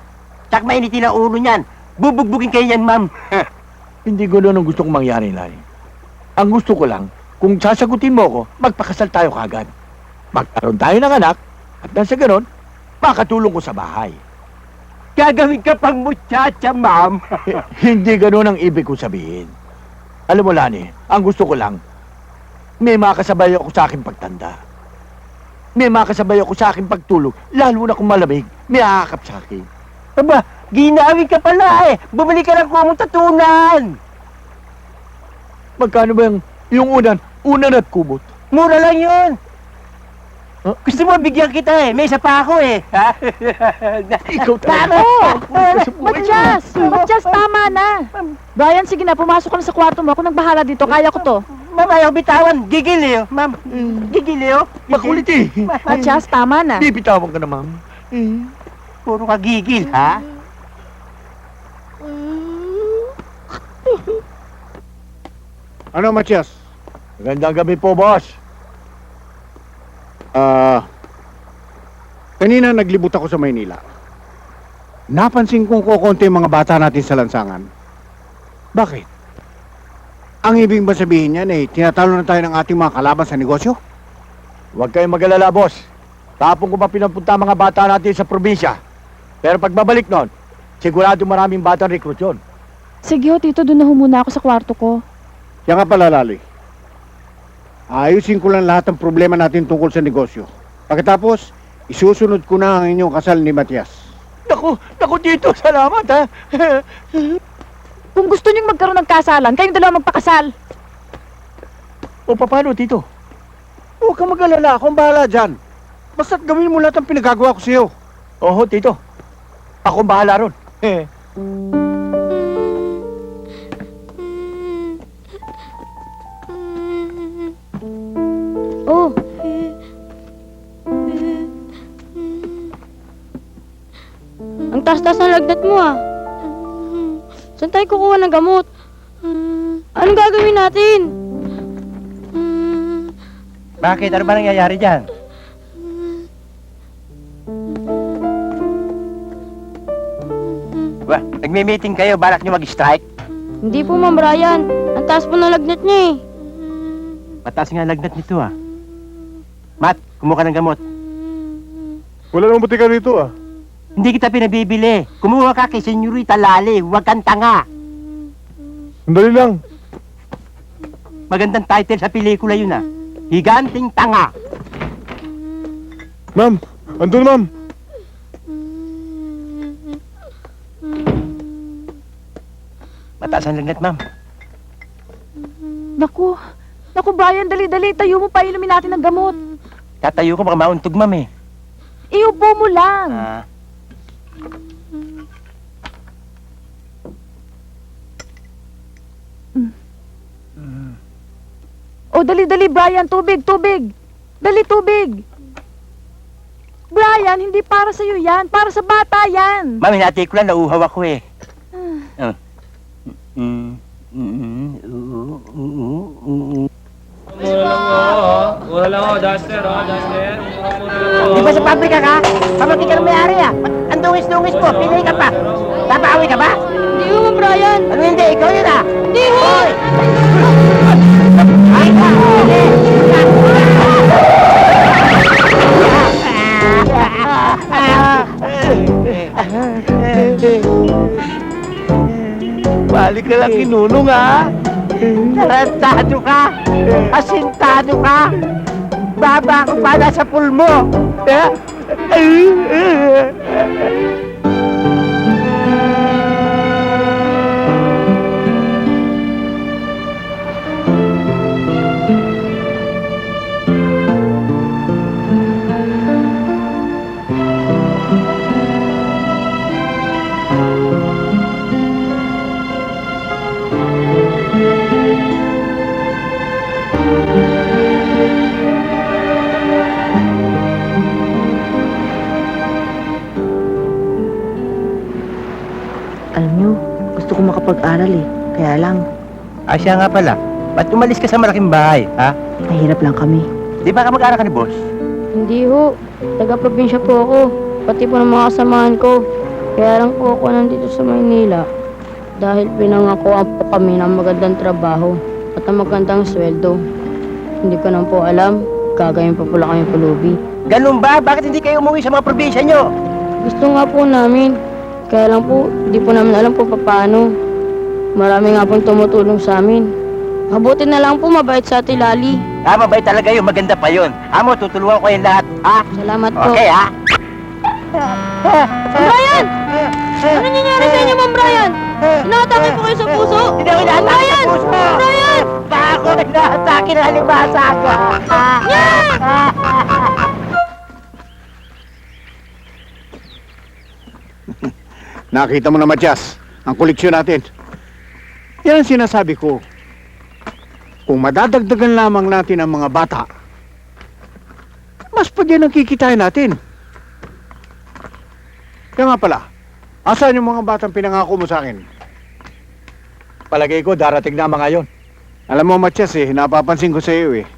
Tsak mainitin ang ulo niyan. Bubugbugin kayo yan, ma'am. Hindi gano'n ang gusto kong mangyari, Lani. Ang gusto ko lang, kung sasagutin mo ako, magpakasal tayo kagad. Magkaroon tayo ng anak, at nang sa ganon, makatulong ko sa bahay. Gagawin ka pang muchacha, ma'am. Hindi gano'n ang ibig ko sabihin. Alam mo, Lani, ang gusto ko lang, may makasabay ako sa aking pagtanda. May makasabay ako sa aking pagtulog, lalo na kung malamig, may aakap sa akin. Aba, ginawin ka pala eh. Bumili ka ng kumong tatunan. Magkano ba yung unan at kumot? Mura lang yun. Huh? Gusto mo bigyan kita eh. May isa pa ako eh. Ha? Ikaw talaga. Matias! Matias, tama na. Brian, sige na, pumasok ka na sa kwarto mo. Ako nang bahala dito, kaya ko to. Ma'am, ayaw bitawan. Gigil eh. Ma'am, gigil eh. Makulit eh. Matias, tama na. Bibitawan ka na, ma'am. Puro ka gigil, ha? Ano, Matias? Magandang gabi po, boss. Kanina naglibot ako sa Maynila. Napansin kong kukonti yung mga bata natin sa lansangan. Bakit? Ang ibig ba sabihin niyan eh, tinatalo na tayo ng ating mga kalaban sa negosyo? Huwag kayong mag-alala, boss. Tapon ko pa pinapunta ang mga bata natin sa probinsya. Pero pagbabalik nun, sigurado maraming batang recruit yun. Sige ho, tito, doon na ho muna ako sa kwarto ko. Yan nga pala, Lali. Ayusin ko lang lahat ng problema natin tungkol sa negosyo. Pagkatapos, isusunod ko na ang inyong kasal ni Matias. Naku, Tito, salamat, ha? Kung gusto niyong magkaroon ng kasalan, kayong dalawa magpakasal. O, paano, Tito? Huwag kang mag-alala, akong bahala dyan. Basta't gawin mo lahat ang pinagagawa ko sa'yo. Oho, Tito. Ako bahala ron. Oh. Ang taas-taas ng lagnat mo ah. Saan tayo kukuha ng gamot? Anong gagawin natin? Bakit? Ano ba nangyayari dyan? Ba, nagme-meeting kayo, balak nyo mag-strike? Hindi po, Ma'am Brian. Ang taas po ng lagnat niya eh. Mataas nga ang lagnat nito ah. Matt, kumuha ka ng gamot. Wala namang butika rito ah. Hindi kita pinabibili. Kumuha ka kay Senyorita Lali, huwag kang tanga. Sandali lang. Magandang title sa pelikula yun ah. Higanting Tanga. Ma'am, andun ma'am. Mataas ang lagnat, ma'am. Naku, Brian, dali-dali, tayo mo pa, inumin natin ng gamot. Tatayo ko, baka mauntog, ma'am eh. iupo mo lang. Oh, dali, Brian. Tubig. Dali, tubig. Brian, hindi para sa'yo yan. Para sa bata yan. Ma'am, hinati ko lang, nauuhaw ako eh. Di ba sa pabrika ka? Pamangkin ka ng may-ari ah. Ang dungis-dungis mo, pinay ka pa. Papawi ka ba? Hindi mo, Brian. Ano hindi? Ikaw yun ah. Hindi mo. Ay, Balik ka lang kinunong, ha? tarantado ka. Asintado ka. Baba ko pa sa pulmo. Alam nyo, gusto ko makapag-aral eh. Kaya lang, Siya nga pala. Ba't umalis ka sa malaking bahay, ha? mahirap lang kami. Di ba ka mag-aral ka ni boss? Hindi ho. Taga-probinsya po ako. Pati po ng mga kasamahan ko. Kaya lang po ako nandito sa Maynila. Dahil pinangakuan po kami ng magandang trabaho at ng magandang sweldo. Hindi ko na po alam. Gagawin pa pala kami pulubi. Ganun ba? Bakit hindi kayo umuwi sa mga probinsya nyo? Gusto nga po namin. Kaya lang po, di po namin alam po paano. Marami nga pong tumutulong sa amin. Mabuti na lang po mabait sa Ate Lali. Mabait talaga yun. Maganda pa yun. Amo, tutulungan ko yung lahat, ha? Salamat po. Okay, ha? Brian! Ano nangyari sa inyo, Ma'am Brian? Inaatake po kayo sa puso? Hindi ako inaatake Brian! sa puso! Brian! Ako nag-atake ng halimasa ako! Nakita mo na, Matias, ang koleksyon natin. Yan ang sinasabi ko. Kung madadagdagan lamang natin ang mga bata, mas pa din ang kikitain natin. Kaya nga pala, asan yung mga batang pinangako mo sa akin? Palagay ko, darating na mga yon. Alam mo, Matias, napapansin ko sa iyo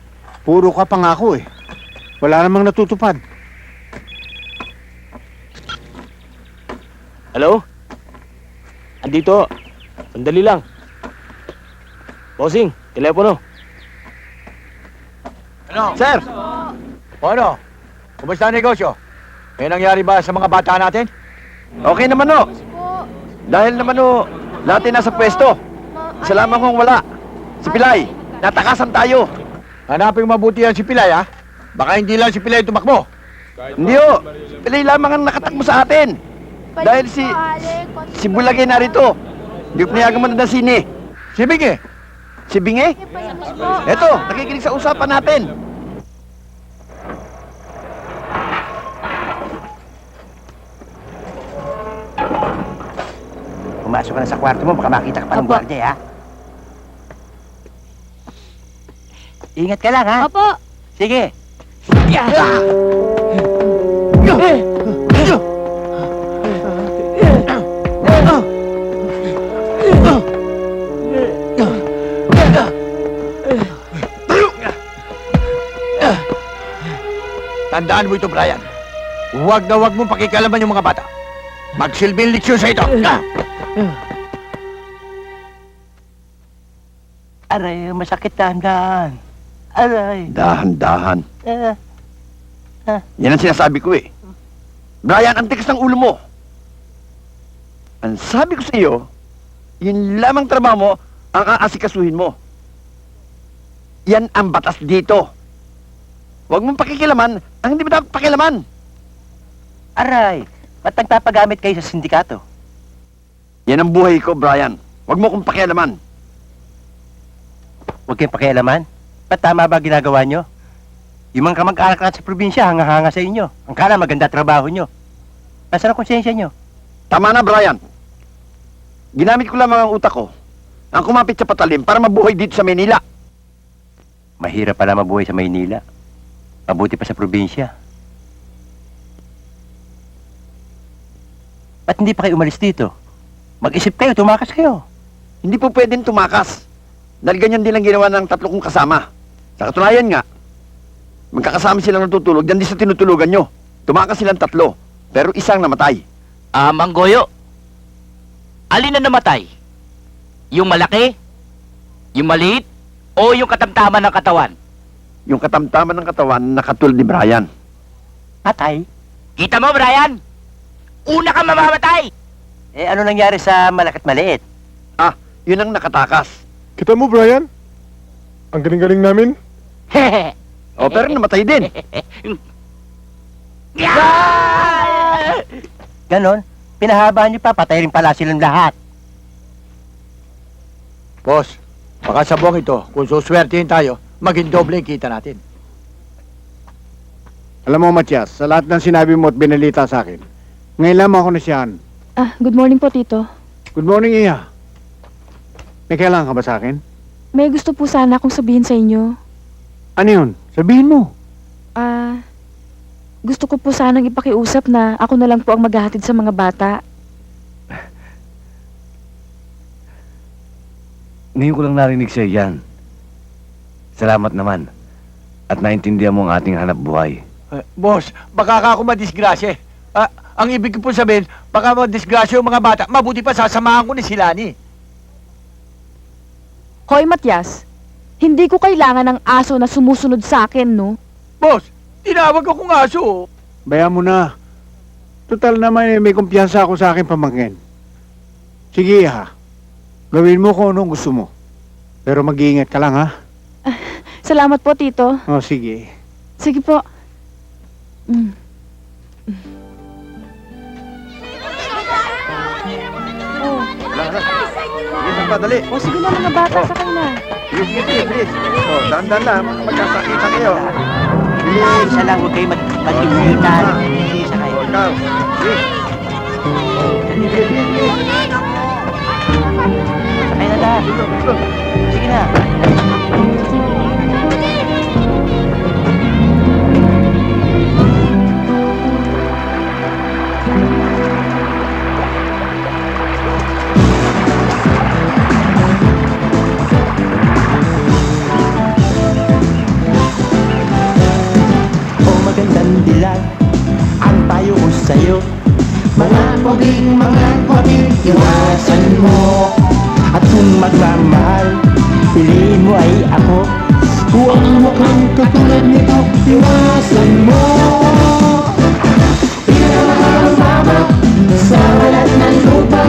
puro ka pangako Wala namang natutupad. Hello? Andito. Sandali lang. Bossing, telepono. Ano? Sir! O ano? Kumusta ang negosyo? May nangyari ba sa mga bata natin? Okay naman o. Dahil naman o, natin nasa pwesto. Isa lamang kung wala. Si Pilay, natakasan tayo. Hanapin mabuti yan si Pilay, ha? Baka hindi lang si Pilay tumakbo. Hindi o, Pilay lamang ang nakatakbo sa atin. Dahil si Bulagay narito. Hindi ko pinayagan mo na sini. Si Bingi. Si Bingi? Eto, nakikinig sa usapan natin. Pumasok ka na sa kwarto mo, baka makita ka pa ng Opo. gwardiya, ha? Ingat ka lang, ha? Opo! Sige. Tandaan mo ito, Brian. Huwag na huwag mong pakikalaman yung mga bata. Magsilbing leksyon sa ito. Aray, masakit dahan-dahan. Aray. Dahan-dahan. Ah. Yan ang sinasabi ko Brian, ang tikas ng ulo mo. Ang sabi ko sa iyo, yun lamang trabaho mo ang aasikasuhin mo. Yan ang batas dito. Huwag mong pakikilaman ang hindi mo dapat pakilaman. Aray, ba't nagpapagamit kayo sa sindikato? Yan ang buhay ko, Brian. Huwag mo kong pakialaman. Huwag kayong pakialaman? Ba't tama ba ginagawa nyo? Yung mga kamag-anak natin sa probinsya, hanga-hanga sa inyo. Ang kala maganda trabaho nyo. Nasaan ang konsensya nyo? Tama na, Brian. Ginamit ko lamang ang utak ko. Ang kumapit sa patalim para mabuhay dito sa Manila. Mahirap pala mabuhay sa Maynila. Mabuti pa sa probinsya. Ba't hindi pa kayo umalis dito? Mag-isip kayo, tumakas kayo. Hindi po pwedeng tumakas. Dahil ganyan din ang ginawa ng tatlo kong kasama. Sa katunayan nga, magkakasama silang natutulog, yan din sa tinutulugan nyo. Tumakas silang tatlo, pero isang namatay. Manggoyo. Alin na namatay? Yung malaki? Yung maliit? O yung katamtaman ng katawan? Yung katamtaman ng katawan na katulad ni Brian. Patay? Kita mo, Brian? Una kang mamamatay! Eh, ano nangyari sa malaki at maliit? Yun ang nakatakas. Kita mo, Brian? Ang galing-galing namin. O, pero namatay din. Ganon? Pinahaba niyo pa, patay rin pala silang lahat. Boss, baka sa buwang ito, kung suswertihin tayo, maging doble yung kita natin. Alam mo, Matias, sa lahat ng sinabi mo at binalita sa akin, ngayon lamang ako nasyahan. Good morning po, Tito. Good morning, Iya. May kailangan ka ba sa akin? May gusto po sana akong sabihin sa inyo. Ano yun? Sabihin mo. Gusto ko po sanang ipakiusap na ako na lang po ang maghahatid sa mga bata. Ngayon ko lang narinig sa'yo yan. Salamat naman. At naintindihan mo ang ating hanap buhay. Boss, baka ka ako madisgrasya. Ang ibig ko po sabihin, baka madisgrasya yung mga bata, mabuti pa sasamahan ko ni sila ni. Hoy, Matias, hindi ko kailangan ng aso na sumusunod sa akin, no? Boss, tinawag akong aso. Bayaan mo na. Total naman may kumpiyansa ako sa akin pamangkin. Sige, ha. Gawin mo kung anong gusto mo. Pero mag-iingat ka lang, ha? Salamat po, Tito. O, sige. Sige po. Bilis pa, dali. O sige na mga bata, sakay na. Bilis. O, dahan-dahan lang. Magkasakita kayo. Isa lang, huwag kayo mag-iwitan. Isa kayo. O, ikaw. Bilis. Sakay na lahat. Sige na. Magandang dilag ang payo ko sa'yo. Mga poging mga kwapil, iwasan mo. At kung magmamahal, piliin mo ay ako. Huwag mukhang katulad nito, iwasan mo. Pinamamama sa balat ng lupa,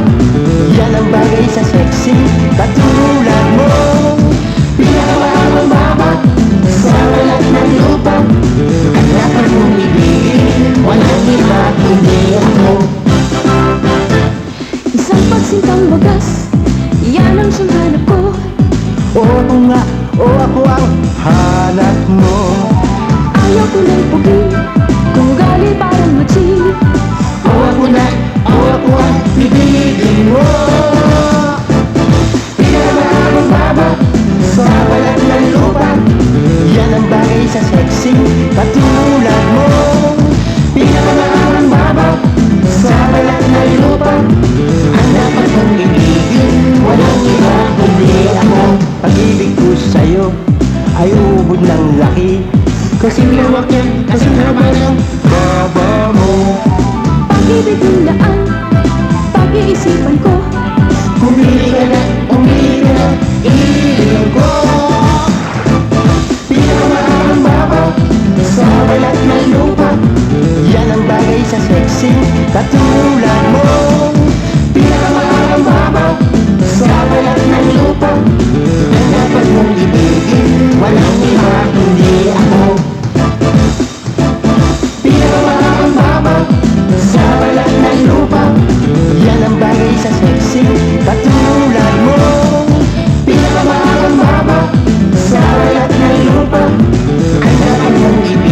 yan ang bagay sa sexy, katulad mo. Pinamamama sa balat ng lupa, ang dapat mong ibigin, walang iba kundi ako. Isang pagsintang bagas, yan ang siyang hanap ko. Oo nga, ako ang hanap mo. Ayaw ko ng pugi, kung gali parang machi. Ako ang ibigin mo. Pinamamama sa balat ng lupa, yan ang bagay sa sexy, katulad mo. Pinamamama sa balat ng lupa, ang dapat mong ibigin, walang iba kundi ako. Pag-ibig ko sa'yo ay ubod ng laki, kasing lawak yan, kasing haba ng baba mo. Pag-ibig ng laan, pag-iisipan ko. Umili ka na, iilang ko. Pinamamama sa balat ng lupa, yan ang bagay sa sexy, katulad mo. Pinamamama sa balat ng lupa, ang dapat mong ibigin, walang iba kundi ako. Pinamamama sa balat ng lupa, yan ang bagay sa sexy, katulad mo. Pinamamama sa balat ng lupa, ang dapat mong ibigin,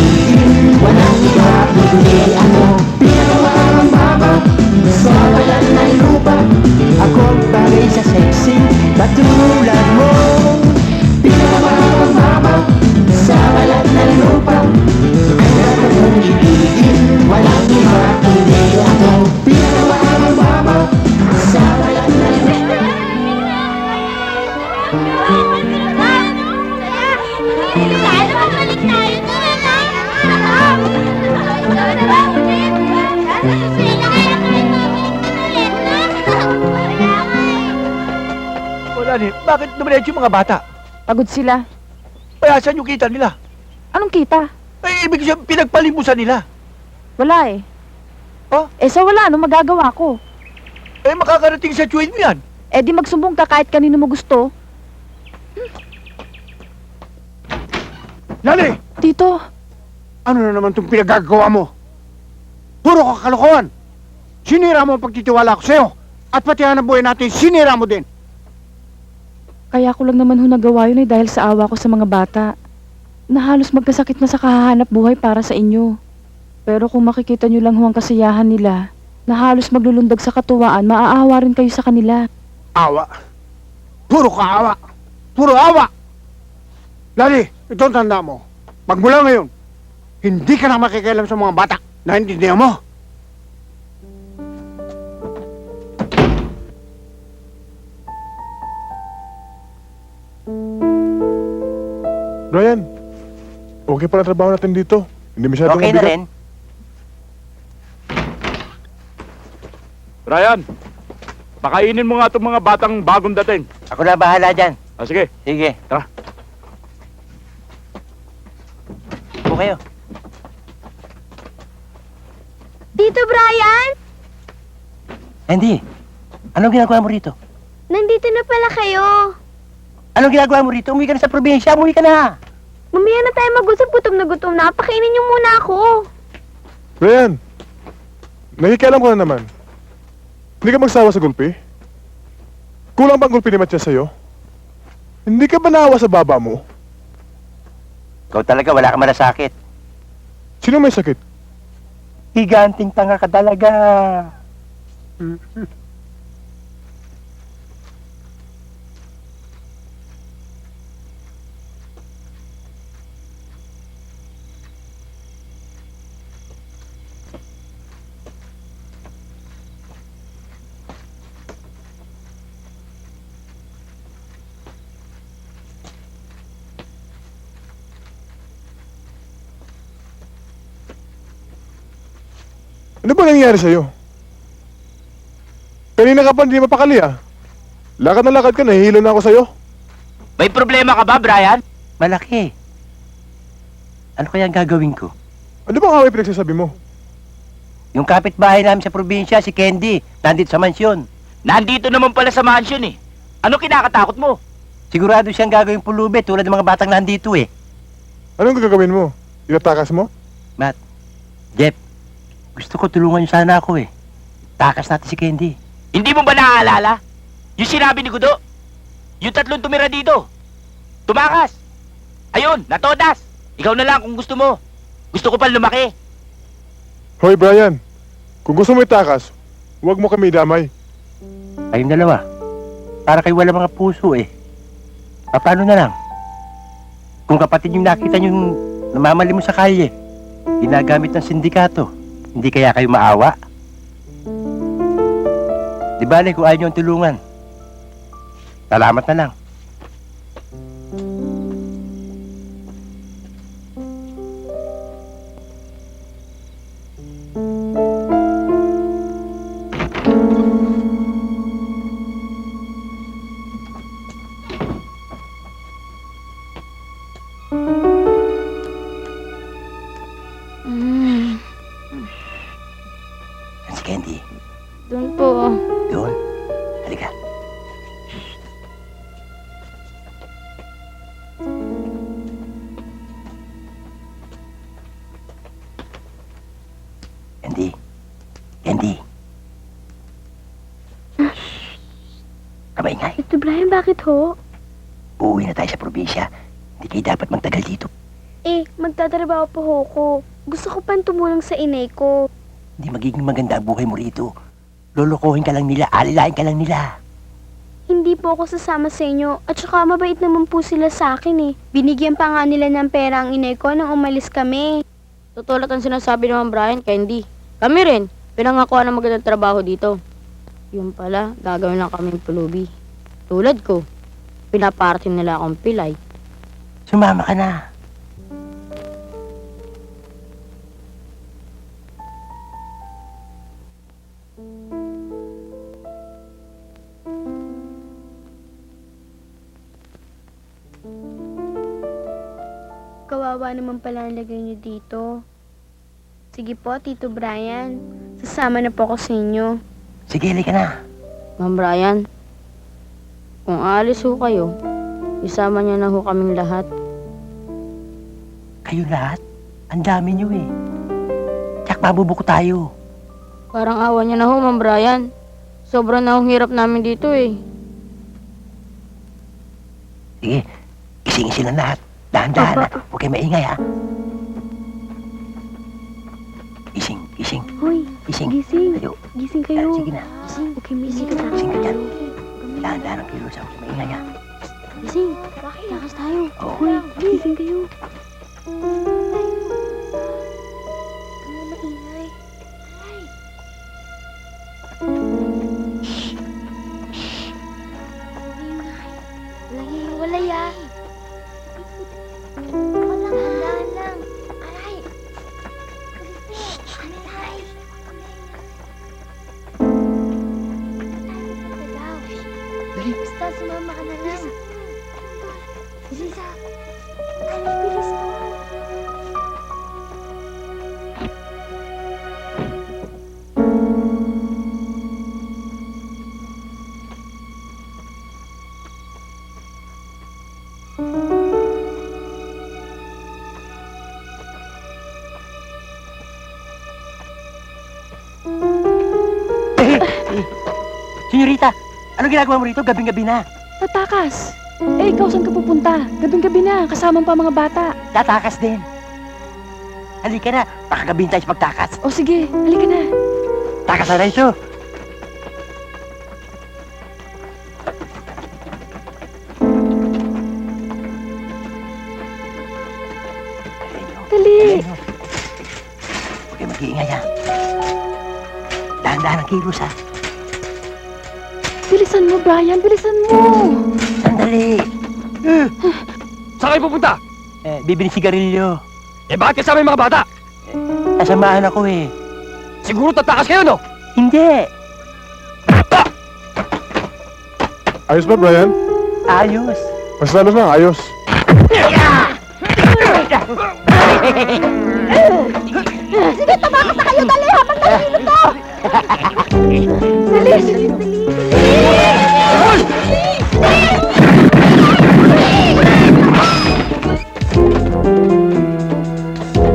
Lani, bakit dumiretso yung mga bata? Pagod sila. Kaya saan yung kita nila? Anong kita? Ay, ibig sabihin, pinagpalimusan nila. Wala eh. Oh? Eh sa wala, anong magagawa ko? Eh, makakarating sa tuwid mo yan. Eh di magsumbong ka kahit kanino mo gusto. Lani! Tito, Ano na naman itong pinagagawa mo? Puro kakalokohan! Sinira mo ang pagtitiwala ko sa'yo! At pati ang buhay natin, sinira mo din! kaya ko lang naman ho nagawa yun eh dahil sa awa ko sa mga bata. Na halos magkasakit na sa kahahanap buhay para sa inyo. Pero kung makikita nyo lang ho ang kasiyahan nila, na halos maglulundag sa katuwaan, maaawa rin kayo sa kanila. Awa! Puro kaawa! Puro awa! Lani, ito ang tanda mo. Magmula ngayon, hindi ka na makikialam sa mga bata. Naintindihan mo? Brian, okay pala trabaho natin dito. Hindi masyadong Okay na mabigat. rin. Brian, pakainin mo nga itong mga batang bagong dating. Ako na bahala dyan. Ah, sige. Sige. Tara. Upo kayo. Tito Brian, Andy, anong ginagawa mo rito? nandito na pala kayo. Anong ginagawa mo rito? Umuwi ka na sa probinsya, umuwi ka na. Mamaya na tayo mag-usap, gutom na. Pakainin niyo muna ako. Brian, nakikialam ko na naman. Hindi ka magsawa sa gulpi? Kulang bang gulpi ni Matias sa'yo? Hindi ka ba naawa sa baba mo? Ikaw talaga, wala ka malasakit. Sino may sakit? Higanting tanga ka talaga. Ano ba nangyayari sa'yo? Kanina ka pa hindi mapakali ah. Lakad na lakad ka, nahihilo na ako sa'yo. May problema ka ba, Brian? Malaki. Ano kaya ang gagawin ko? Ano bang away pinagsasabi mo? Yung kapitbahay namin sa probinsya, si Candy, nandito sa mansyon. Nandito naman pala sa mansion eh. Ano kinakatakot mo? Sigurado siyang gagawin pulubi tulad ng mga batang nandito eh. Anong gagawin mo? Itatakas mo? Jeff, gusto ko tulungan niyo sana ako eh. Takas natin si Candy. Hindi mo ba naaalala? Yung sinabi ni Gudo? Yung tatlong tumira dito. Tumakas. Ayun, natodas. Ikaw na lang kung gusto mo. Gusto ko pa lumaki. Hoy Brian, kung gusto mo itakas, huwag mo kami damay. Kayong dalawa. Para kayo wala mga puso eh. Paano na lang? Kung kapatid yung nakita yung namamali mo sa kalye, ginagamit ng sindikato, hindi kaya kayo maawa? Di bale kung ayaw nyo ang tulungan. Salamat na lang. Si Candy, Doon po. doon. Halika. Candy. Candy. Kamay nga. Tito Brian, bakit ho? Uuwi na tayo sa probinsya. Hindi kayo dapat magtagal dito. Eh, magtatrabaho po ho ko. Gusto ko pang tumulong sa inay ko. Hindi magiging maganda ang buhay mo rito. Lolokohin ka lang nila, alilain ka lang nila. Hindi po ako sasama sa inyo. At saka mabait naman po sila sa akin eh. Binigyan pa nga nila ng pera ang inay ko nang umalis kami. Tutulad ang sinasabi naman Brian, Candy. Kami rin, pinangakuan ng magandang trabaho dito. Yung pala, gagawin lang kaming pulubi. Tulad ko, pinaparating nila akong pilay. Sumama ka na. kawawa naman pala ang lagay niyo dito. Sige po, Tito Brian. Sasama na po ako sa inyo. Sige, halika na. Ma'am Brian, kung aalis ho kayo, isama niyo na ho kaming lahat. Kayo lahat? Ang dami nyo eh. Tsak, mabubuko tayo. Parang awa niyo na ho, Ma'am Brian. Sobrang na hirap namin dito eh. Sige, gising-gising lang lahat. Dahan-dahan na. Huwag kayo maingay ha. Gising, gising, Hoy, gising. gising. Tayo. Gising kayo. Sige na. Okay, may gising ka Gising ka dyan. Dahan-dahan ang kilos. Huwag kayo maingay ha. Gising. Bakit? Lakas tayo. Oo. Hoy, gising kayo. Maingay. Wala yan. Walang handaan lang. Aray. Aray. Dali. Basta sumama ka na lang. Bilis. Aray, bilis mo. Senyorita, ano ginagawa mo rito? Gabing-gabi na. Tatakas! Eh, ikaw saan ka pupunta? Gabing-gabi na, kasama pa ang mga bata. Tatakas din. Halika na, baka gabihin tayo sa pagtakas. O sige, halika na. Takas na ito. Dali! Huwag kayo mag-iingay ha. Dahan-dahan ang kilos ha. Bilisan mo, Brian, bilisan mo! Sandali. Saan kayo pupunta? Bibili sigarilyo. Eh bakit kasama yung mga bata? Nasamahan ako eh. Siguro tatakas kayo, no? Hindi. Ayos ba, Brian? Ayos. Mas lalo na, ayos. Sige, tumakas na kayo, dali, habang nahihilo to! Dali, dali!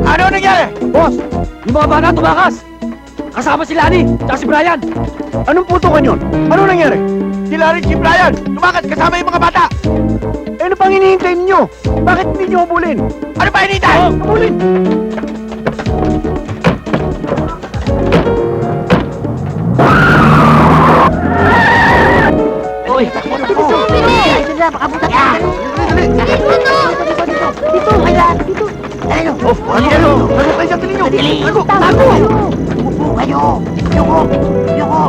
Ano nangyari? Boss, Yung mga bata tumakas! Kasama si Lani, tsaka si Brian! anong putukan yun? Ano nangyari? Sila rin si Brian. Tumakas kasama yung mga bata. Eh, ano pang hinihintay ninyo? Bakit hindi nyo habulin? Ano ba hinihintay? Habulin! Uy, Dito, wala, dito. ano? Ano? Ano tayo sa tingin nyo? Dali. Ano? Tago. Upo kayo. Yuko. Yuko.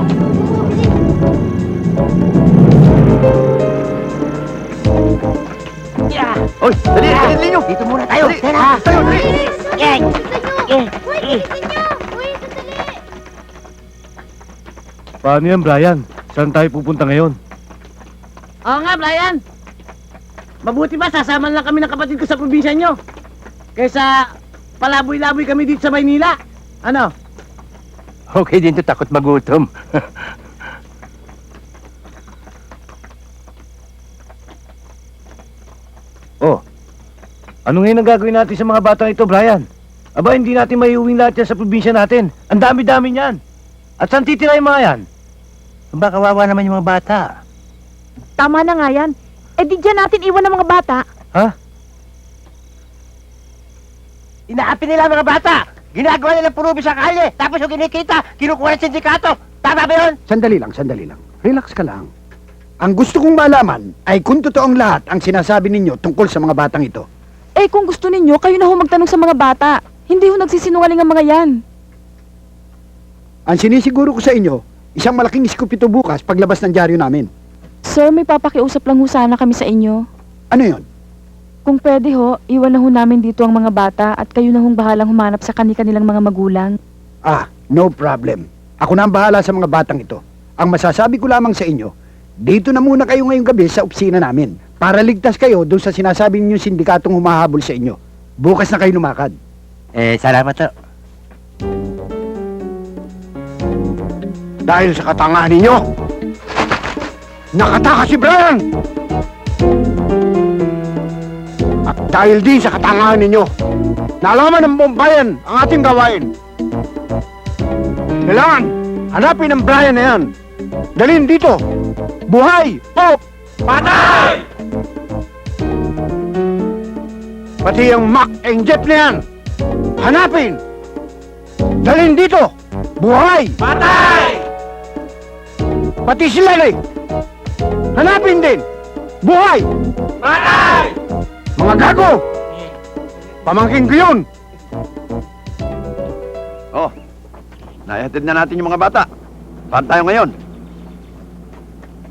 Yeah. Oy, dali, dali nyo! Dito muna tayo. Dali, Tara. tayo, dali! Paano yan, Brian? Saan tayo pupunta ngayon? Oo nga, Brian. Mabuti ba sasama lang kami ng kapatid ko sa probinsya nyo? Kaysa palaboy-laboy kami dito sa Maynila. Ano? Okay din to, takot magutom. Oh, ano ngayon ang gagawin natin sa mga batang ito, Brian? Aba, hindi natin maiuwing lahat yan sa probinsya natin. Ang dami-dami niyan. At saan titira yung mga yan? Baka kawawa naman yung mga bata. Tama na nga yan. Eh di dyan natin iwan ng mga bata. Inaapi nila ang mga bata. Ginagawa nilang purubi sa kalye. Tapos yung kinikita, kinukuha ng sindikato. Tama ba yun? Sandali lang. Relax ka lang. Ang gusto kong malaman ay kung totoong lahat ang sinasabi ninyo tungkol sa mga batang ito. Eh, kung gusto ninyo, kayo na ho magtanong sa mga bata. Hindi ho nagsisinungaling ang mga yan. Ang sinisiguro ko sa inyo, isang malaking scoop ito bukas paglabas ng dyaryo namin. Sir, may papakiusap lang ho sana kami sa inyo. Ano yon? Kung pwede ho, iwan na ho namin dito ang mga bata at kayo na hong bahalang humanap sa kanilang mga magulang. No problem. Ako na ang bahala sa mga batang ito. Ang masasabi ko lamang sa inyo, dito na muna kayo ngayong gabi sa opisina namin para ligtas kayo doon sa sinasabi ninyong sindikatong humahabol sa inyo. Bukas na kayo lumakad. Salamat to. Dahil sa katangahan ninyo, nakatakas si Brian! At dahil din sa katangahan ninyo, nalaman ng buong bayan ang ating gawain. Kailangan, hanapin ang Brian na yan. Dalhin dito, buhay o patay! Pati ang Mac and Jeff na yan, hanapin! Dalhin dito, buhay! Patay! Pati si Lele, hanapin din, buhay! Patay! Mga gago! Pamangkin ko yun! Oh, naihatid na natin yung mga bata. Saan tayo ngayon?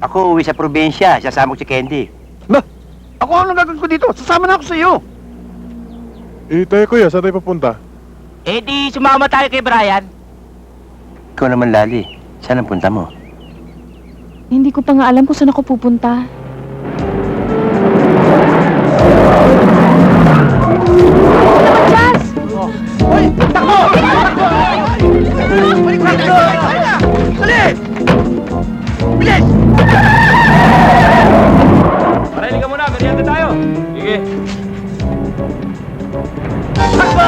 Ako uwi sa probinsya, sasama ko si Candy. Ba? Ako ang gagawin ko dito. Sasama na ako sa iyo. Tayo kuya, saan tayo papunta? Eh di sumama tayo kay Brian. Ikaw naman, Lali. Saan ang punta mo? Hindi ko pa nga alam kung saan ako pupunta. Hoy! Takbo! Takbo! Balik na! Dali! Bilis! Marili ka muna, merienda tayo. Sige. Takbo!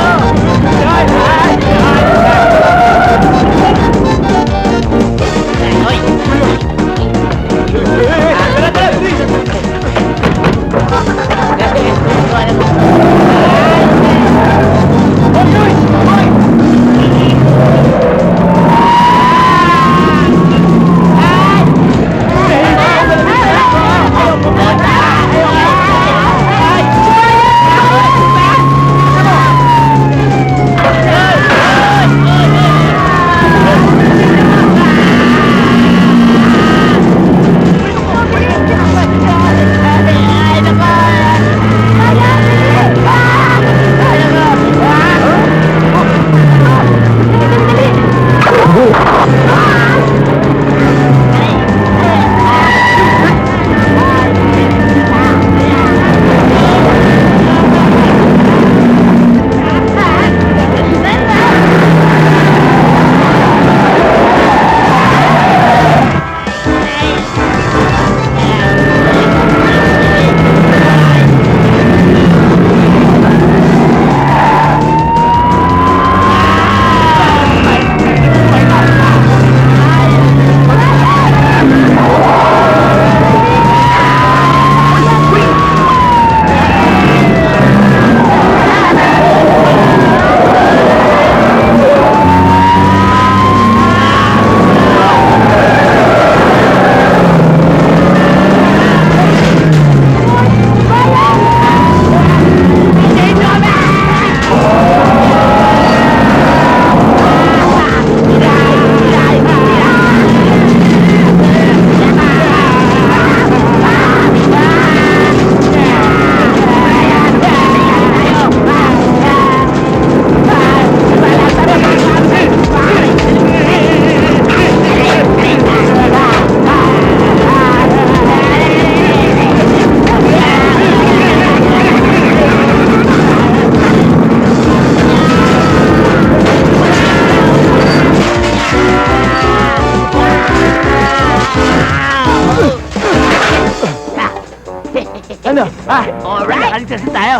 Ano? Alright! Alis na tayo.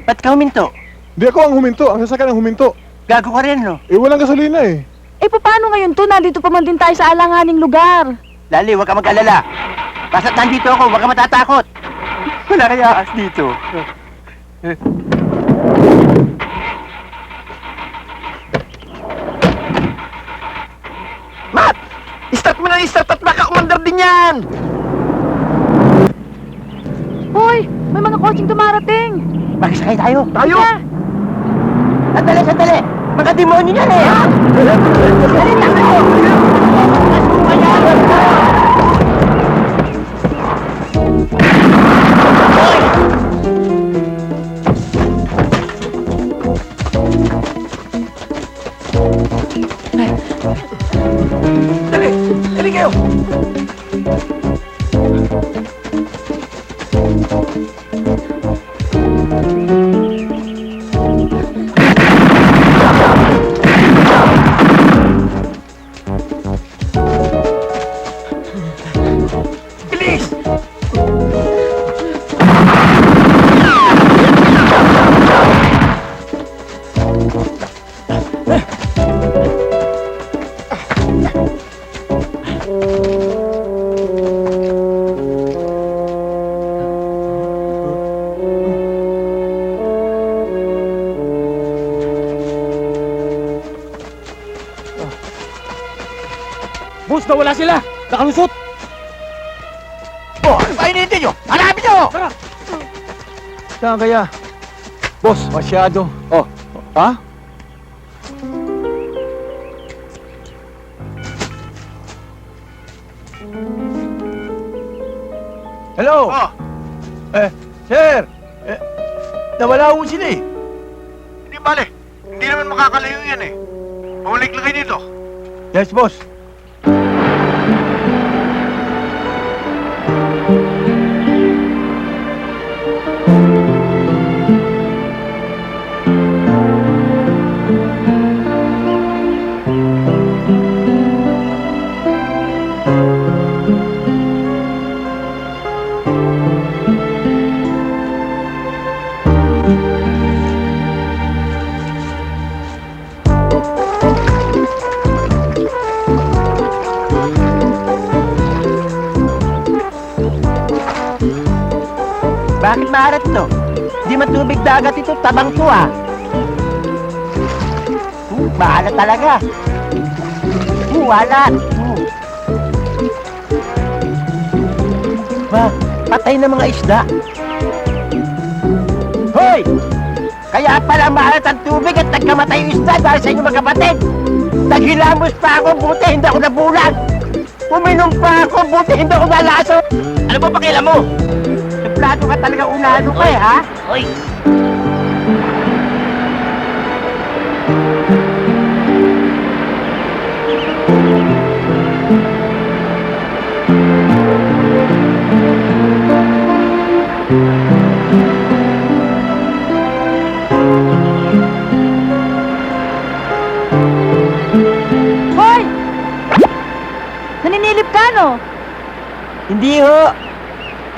Ba't ka huminto? Di ako ang huminto, ang sasakyan ang huminto. Gago ka rin, no? Walang gasolina eh. Paano ngayon to? Nandito pa man din tayo sa alanganing lugar. Lali, huwag ka mag-alala. Basta't nandito ako, huwag ka matatakot. Wala kaya ahas dito. Start mo na start at baka umandar din yan! Hoy! May mga kotseng dumarating! Magsakay tayo. Tayo! Sandali, sandali! Mga demonyo yan eh! Ha? Dali, tayo! Dali! Dali kayo! Bilis! Boss, nawala sila! Nakalusot! Oh, ano pa hinihintay nyo? Hanapin nyo! Saan kaya? Boss, masyado. Oh, ha? Hello? Sir! Nawala ho sila eh. Hindi bale. Hindi naman makakalayo yan eh. Bumalik lang kayo dito. Yes, boss. Bakit maarat to? Di matubig dagat ito, tabang ko ah. Maalat talaga. Alat. Ba, patay na mga isda. Hoy! Kaya pala maalat ang tubig at nagkamatay yung isda dahil sa inyo mga kapatid. Naghilamos pa ako, buti hindi ako nabulag. Uminom pa ako, buti hindi ako nalaso. Ano ba pakialam mo? Suplado ka talaga unado ka eh, ha? Hoy! Hoy! Naninilip ka, no? Hindi ho.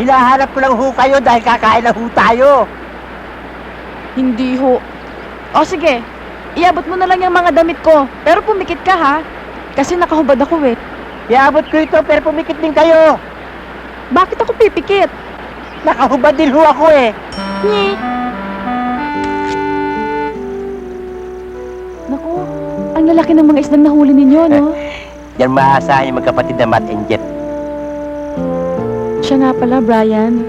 Hinahanap ko lang ho kayo dahil kakain lang ho tayo. Hindi ho. O sige, iabot mo na lang yung mga damit ko. Pero pumikit ka ha. Kasi nakahubad ako eh. Iabot ko ito pero pumikit din kayo. Bakit ako pipikit? Nakahubad din ho ako eh. Nyi. Naku, ang lalaki ng mga isdang nahuli ninyo, no? Yan maasahan yung magkapatid na Matt and Jet. Siya nga pala, Brian.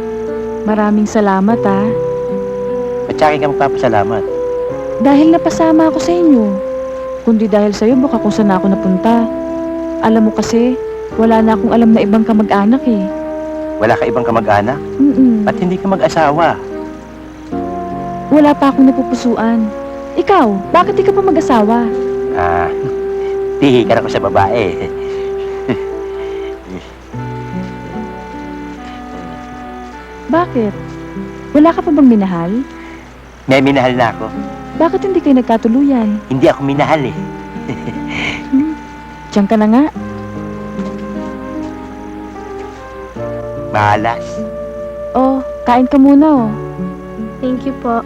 Maraming salamat, ha. At saka kang papasalamat. Dahil napasama ako sa inyo. Kundi dahil sa'yo, baka kung saan ako napunta. Alam mo kasi, wala na akong alam na ibang kamag-anak eh. Wala ka ibang kamag-anak? Mm-mm. At hindi ka mag-asawa? Wala pa akong napupusuan. Ikaw, bakit di ka pa mag-asawa? Tihi ka na ko sa babae. Bakit? Wala ka pa bang minahal? May minahal na ako. Bakit hindi kayo nagkatuluyan? Hindi ako minahal eh. Diyan ka na nga. Malas. Oh, kain ka muna oh. Thank you po.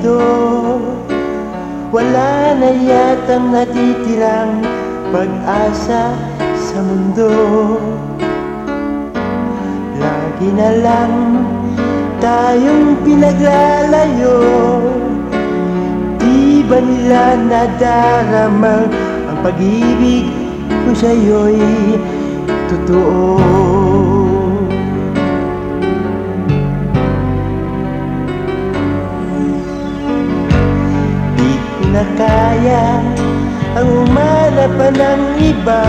mundo, wala na yatang natitirang pag-asa sa mundo. Lagi na lang tayong pinaglalayo, di ba nila nadaramang ang pag-ibig ko sa'yo'y totoo? Di ko na kaya ang umanap pa ng iba,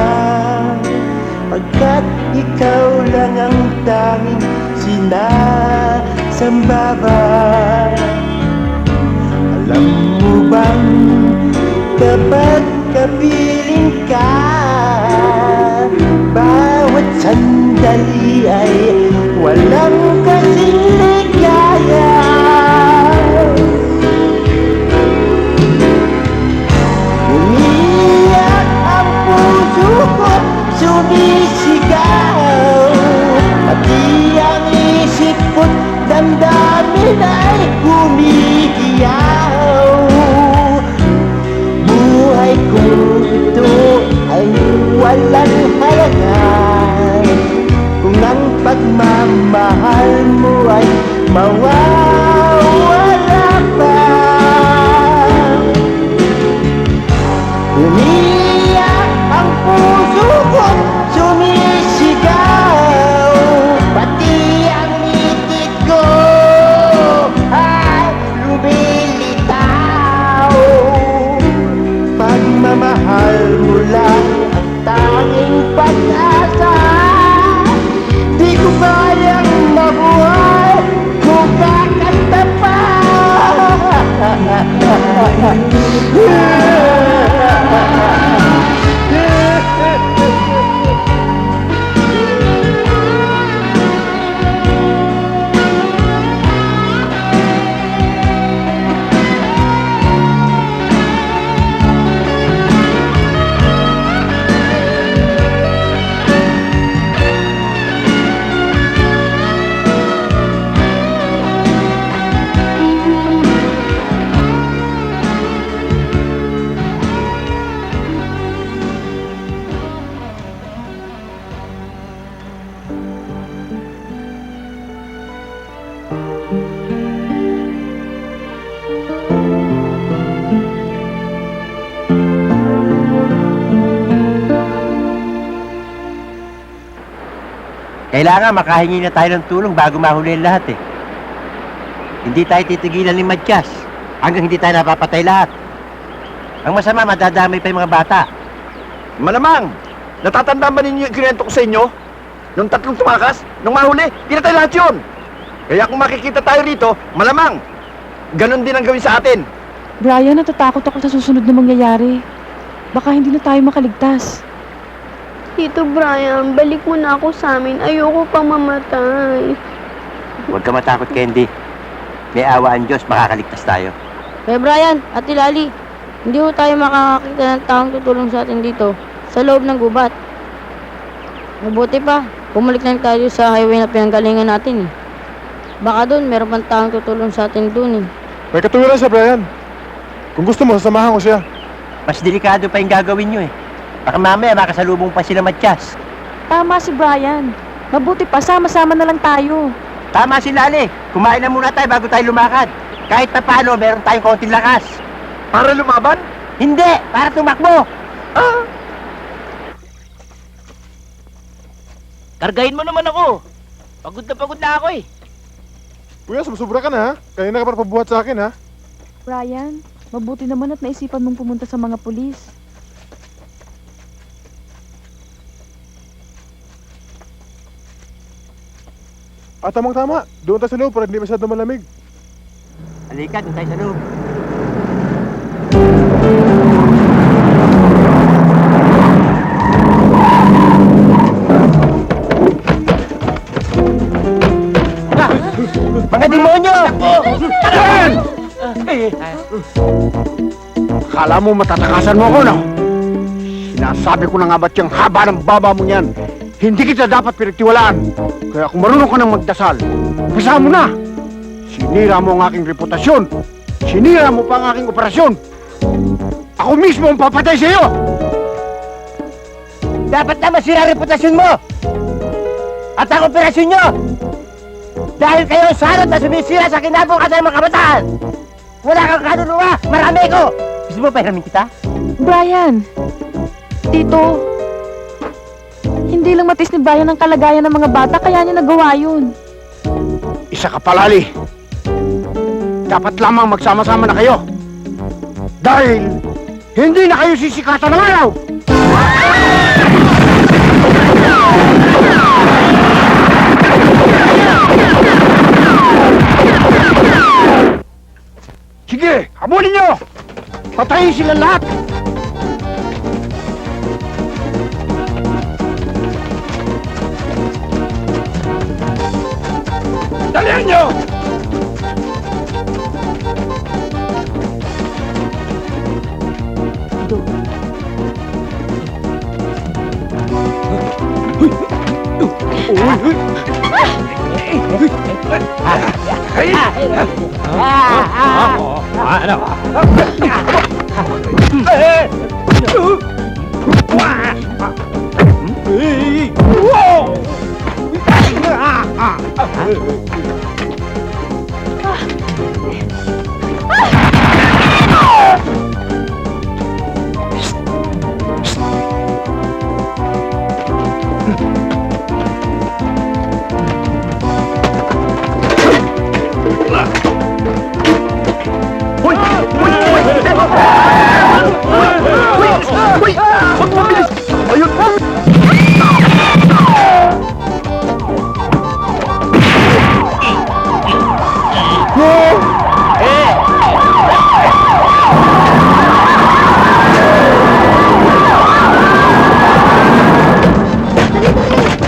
pagkat ikaw lang ang tanging sinasambaba. Alam mo bang kapag kapiling ka, bawat sandali ay walang kasing ligaya. Umiiyak ang puso ko, sumisigaw, pati ang isip ko't damdamin ay humihiyaw. Buhay ko ito ay walang halaga kung ang pagmamahal mo ay mawawala pa. Umiiyak ang puso ko, sumisigaw, pati ang itik ko ay lumilitaw. Pagmamahal mo lang ang tanging pag-asa, di ko kayang mabuhay kung kakanta pa. Kailangan makahingi na tayo ng tulong bago mahuli ang lahat eh. Hindi tayo titigilan ni Matyas hanggang hindi tayo napapatay lahat. Ang masama, madadamay pa yung mga bata. Malamang! Natatandaan ba ninyo yung kinento ko sa inyo? Nung tatlong tumakas, nung mahuli, pinatay lahat yun! Kaya kung makikita tayo rito, malamang! Ganon din ang gawin sa atin. Brian, natatakot ako sa susunod na mangyayari. Baka hindi na tayo makaligtas. Tito Brian, balik mo na ako sa amin. Ayoko pang mamatay. Huwag ka matakot, Candy. May awa ang Diyos, makakaligtas tayo. Kaya Brian, Ate Lali, hindi ho tayo makakakita ng taong tutulong sa atin dito, sa loob ng gubat. Mabuti pa, bumalik lang tayo sa highway na pinanggalingan natin eh. Baka doon, meron pang taong tutulong sa atin doon eh. May katuwiran siya, Brian. Kung gusto mo, sasamahan ko siya. Mas delikado pa yung gagawin nyo eh. Baka mamaya makasalubong pa sila Matyas. Tama si Brian. Mabuti pa, sama-sama na lang tayo. Tama si Lali. Kumain na muna tayo bago tayo lumakad. Kahit pa paano, meron tayong konting lakas. Para lumaban? Hindi! Para tumakbo! Kargahin mo naman ako. Pagod na ako eh. Kuya, sumusubra ka na ha? Kanina ka para pabuhat sa akin ha? Brian, mabuti naman at naisipan mong pumunta sa mga pulis. Ah, tamang-tama. Doon tayo sa loob para hindi masyado malamig. Halika, doon tayo sa loob. Mga demonyo! Akala mo matatakasan mo ako, no? Sinasabi ko na nga ba't yung haba ng baba mo niyan? Hindi kita dapat pinagtiwalaan. Kaya kung marunong ka ng magdasal, kasama mo na! Sinira mo ang aking reputasyon. Sinira mo pa ang aking operasyon. Ako mismo ang papatay sa iyo. Dapat na masira reputasyon mo! At ang operasyon nyo! Dahil kayo sarot na sumisira sa kinabukasan ng mga kabataan! Wala kang kaluluwa! Marami ko! Gusto mo pahiramin kita? Brian! Tito! Hindi lang matis ni Brian ang kalagayan ng mga bata, kaya niya nagawa yun. Isa ka palali. Dapat lamang magsama-sama na kayo. Dahil hindi na kayo sisikatan ng araw. Sige, habulin nyo! Patayin sila lahat! Dalihan nyo!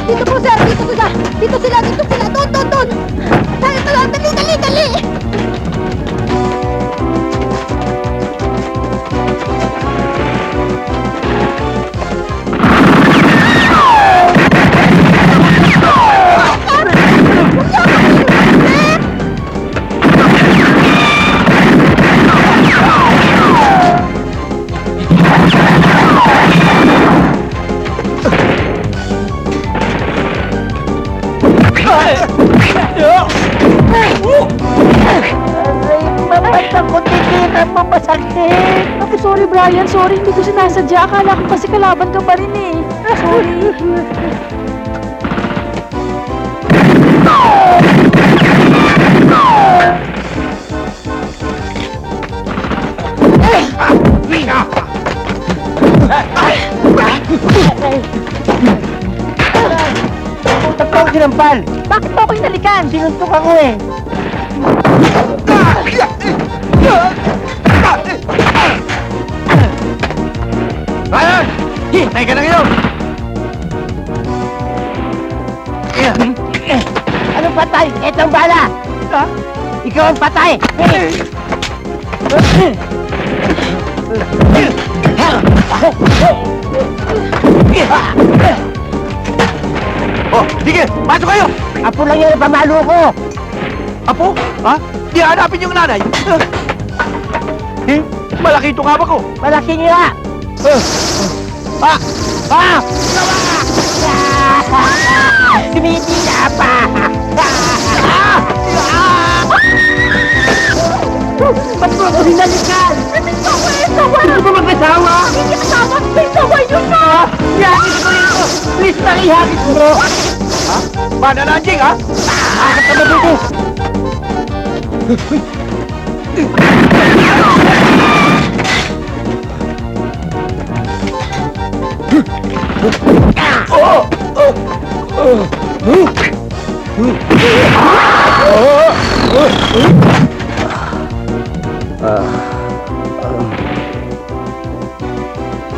Dito po, sir! Dito sila! Dito sila! Dito sila! Doon! Doon! Doon! Dali! Dali! Dali! Dali! Sorry, Brian. Sorry, hindi ko sinasadya. Akala ko kasi kalaban ka pa rin eh. Sorry. Ba't ako sinampal? Bakit mo ako inalikan? Sinuntok ako eh! Ryan! Patay ka na ngayon! Anong patay? Ito ang bala! Ha? Ikaw ang patay! Oh, sige! Pasok kayo! Apo lang yan ang pamalo ko! Apo? Ha? Di hanapin yung nanay? Malaki itong haba ko! Malaki nga! Tumitila pa! Ba't mo ako hinalikan? Hindi ko mag-asawa! Hindi kasama! May sawa yun na! Ihagis ko rito! Please lang ihagis mo! Ha? Manananjing, ha? Akit ka mabuti!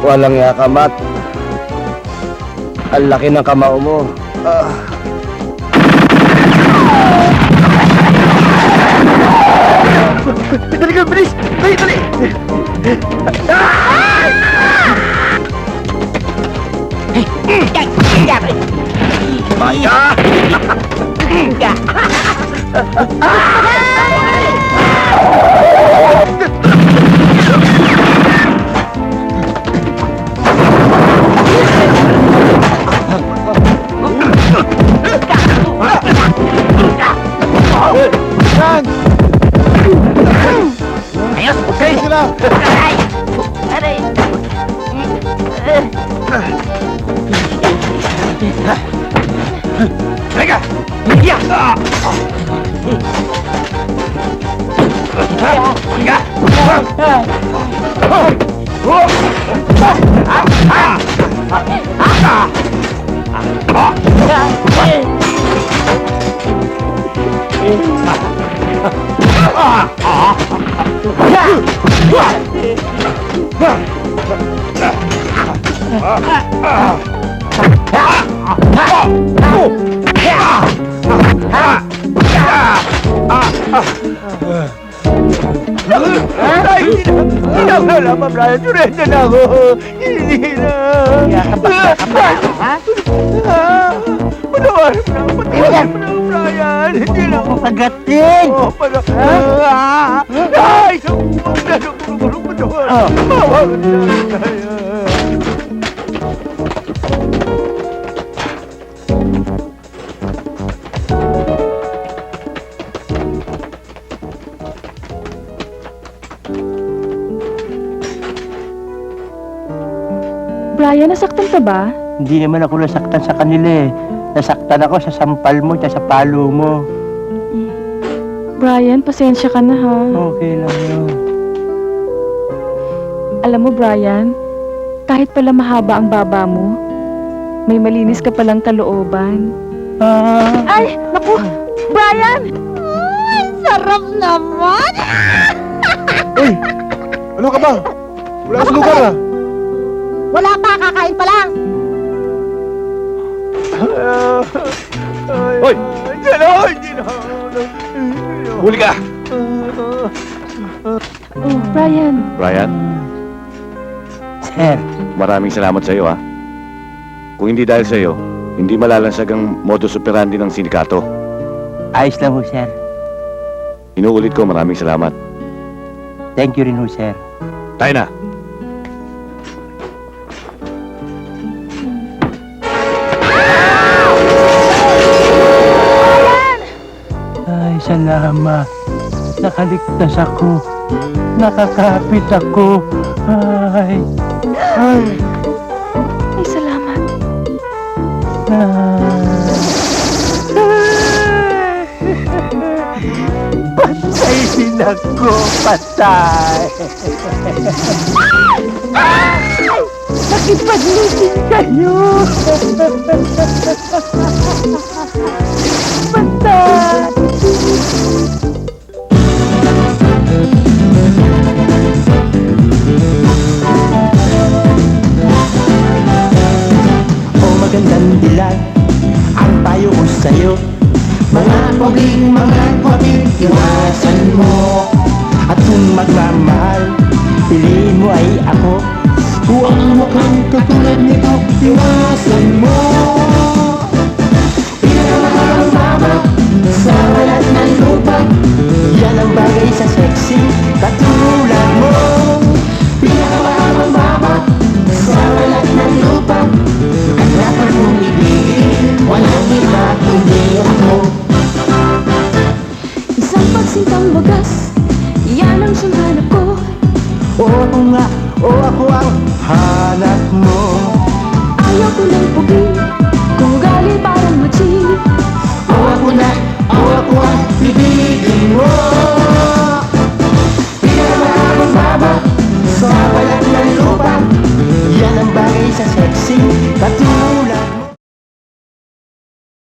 Walang yakamat. Ang laki ng kamao mo. Dali ka, bilis! Dali, dali! Maya! sila! Teka! Hindi na ako nalaman, Brian. Surrender na ako. Hindi na. Patawarin mo na. Patawarin mo na, Brian. Hindi na ako. Pagatin! Ay! Patawarin. Mawagan na, Brian. Brian, nasaktan ka ba? Hindi naman ako nasaktan sa kanila eh. Nasaktan ako sa sampal mo at sa palo mo. Brian, pasensya ka na ha. Okay lang yun. Alam mo, Brian, kahit pala mahaba ang baba mo, may malinis ka palang kalooban. Ay, naku! Brian! Ay, sarap naman! Uy! Ano ka ba? Wala sa lugar ah! Wala pa, kakain pa lang! Hoy! Hindi na. Huli ka! Oh, Brian. Brian, Sir, maraming salamat sa iyo ha. Kung hindi dahil sa iyo, hindi malalansag ang modus operandi ng sindikato. ayos lang ho, sir. Inuulit ko, maraming salamat. Thank you rin ho, sir. Tayo na. Ay, salamat. Nakaligtas ako. Nakakapit ako. Ay. Ay, salamat. Patay din ako. Patay. Nakipaglusin kayo. Patay. Magandang dilag ang payo ko sa'yo. Mga poging mga kwapit, iwasan mo. At kung magmamahal, piliin mo ay ako. Huwag mukhang katulad nito, iwasan mo. Pinamamama sa balat ng lupa, yan ang bagay sa sexy, katulad mo. Pinamamama sa balat ng lupa, dapat mong ibigin, walang iba kundi ako. Isang pagsintang wagas, yan ang siyang hanap ko. Oo ako nga, oo ako ang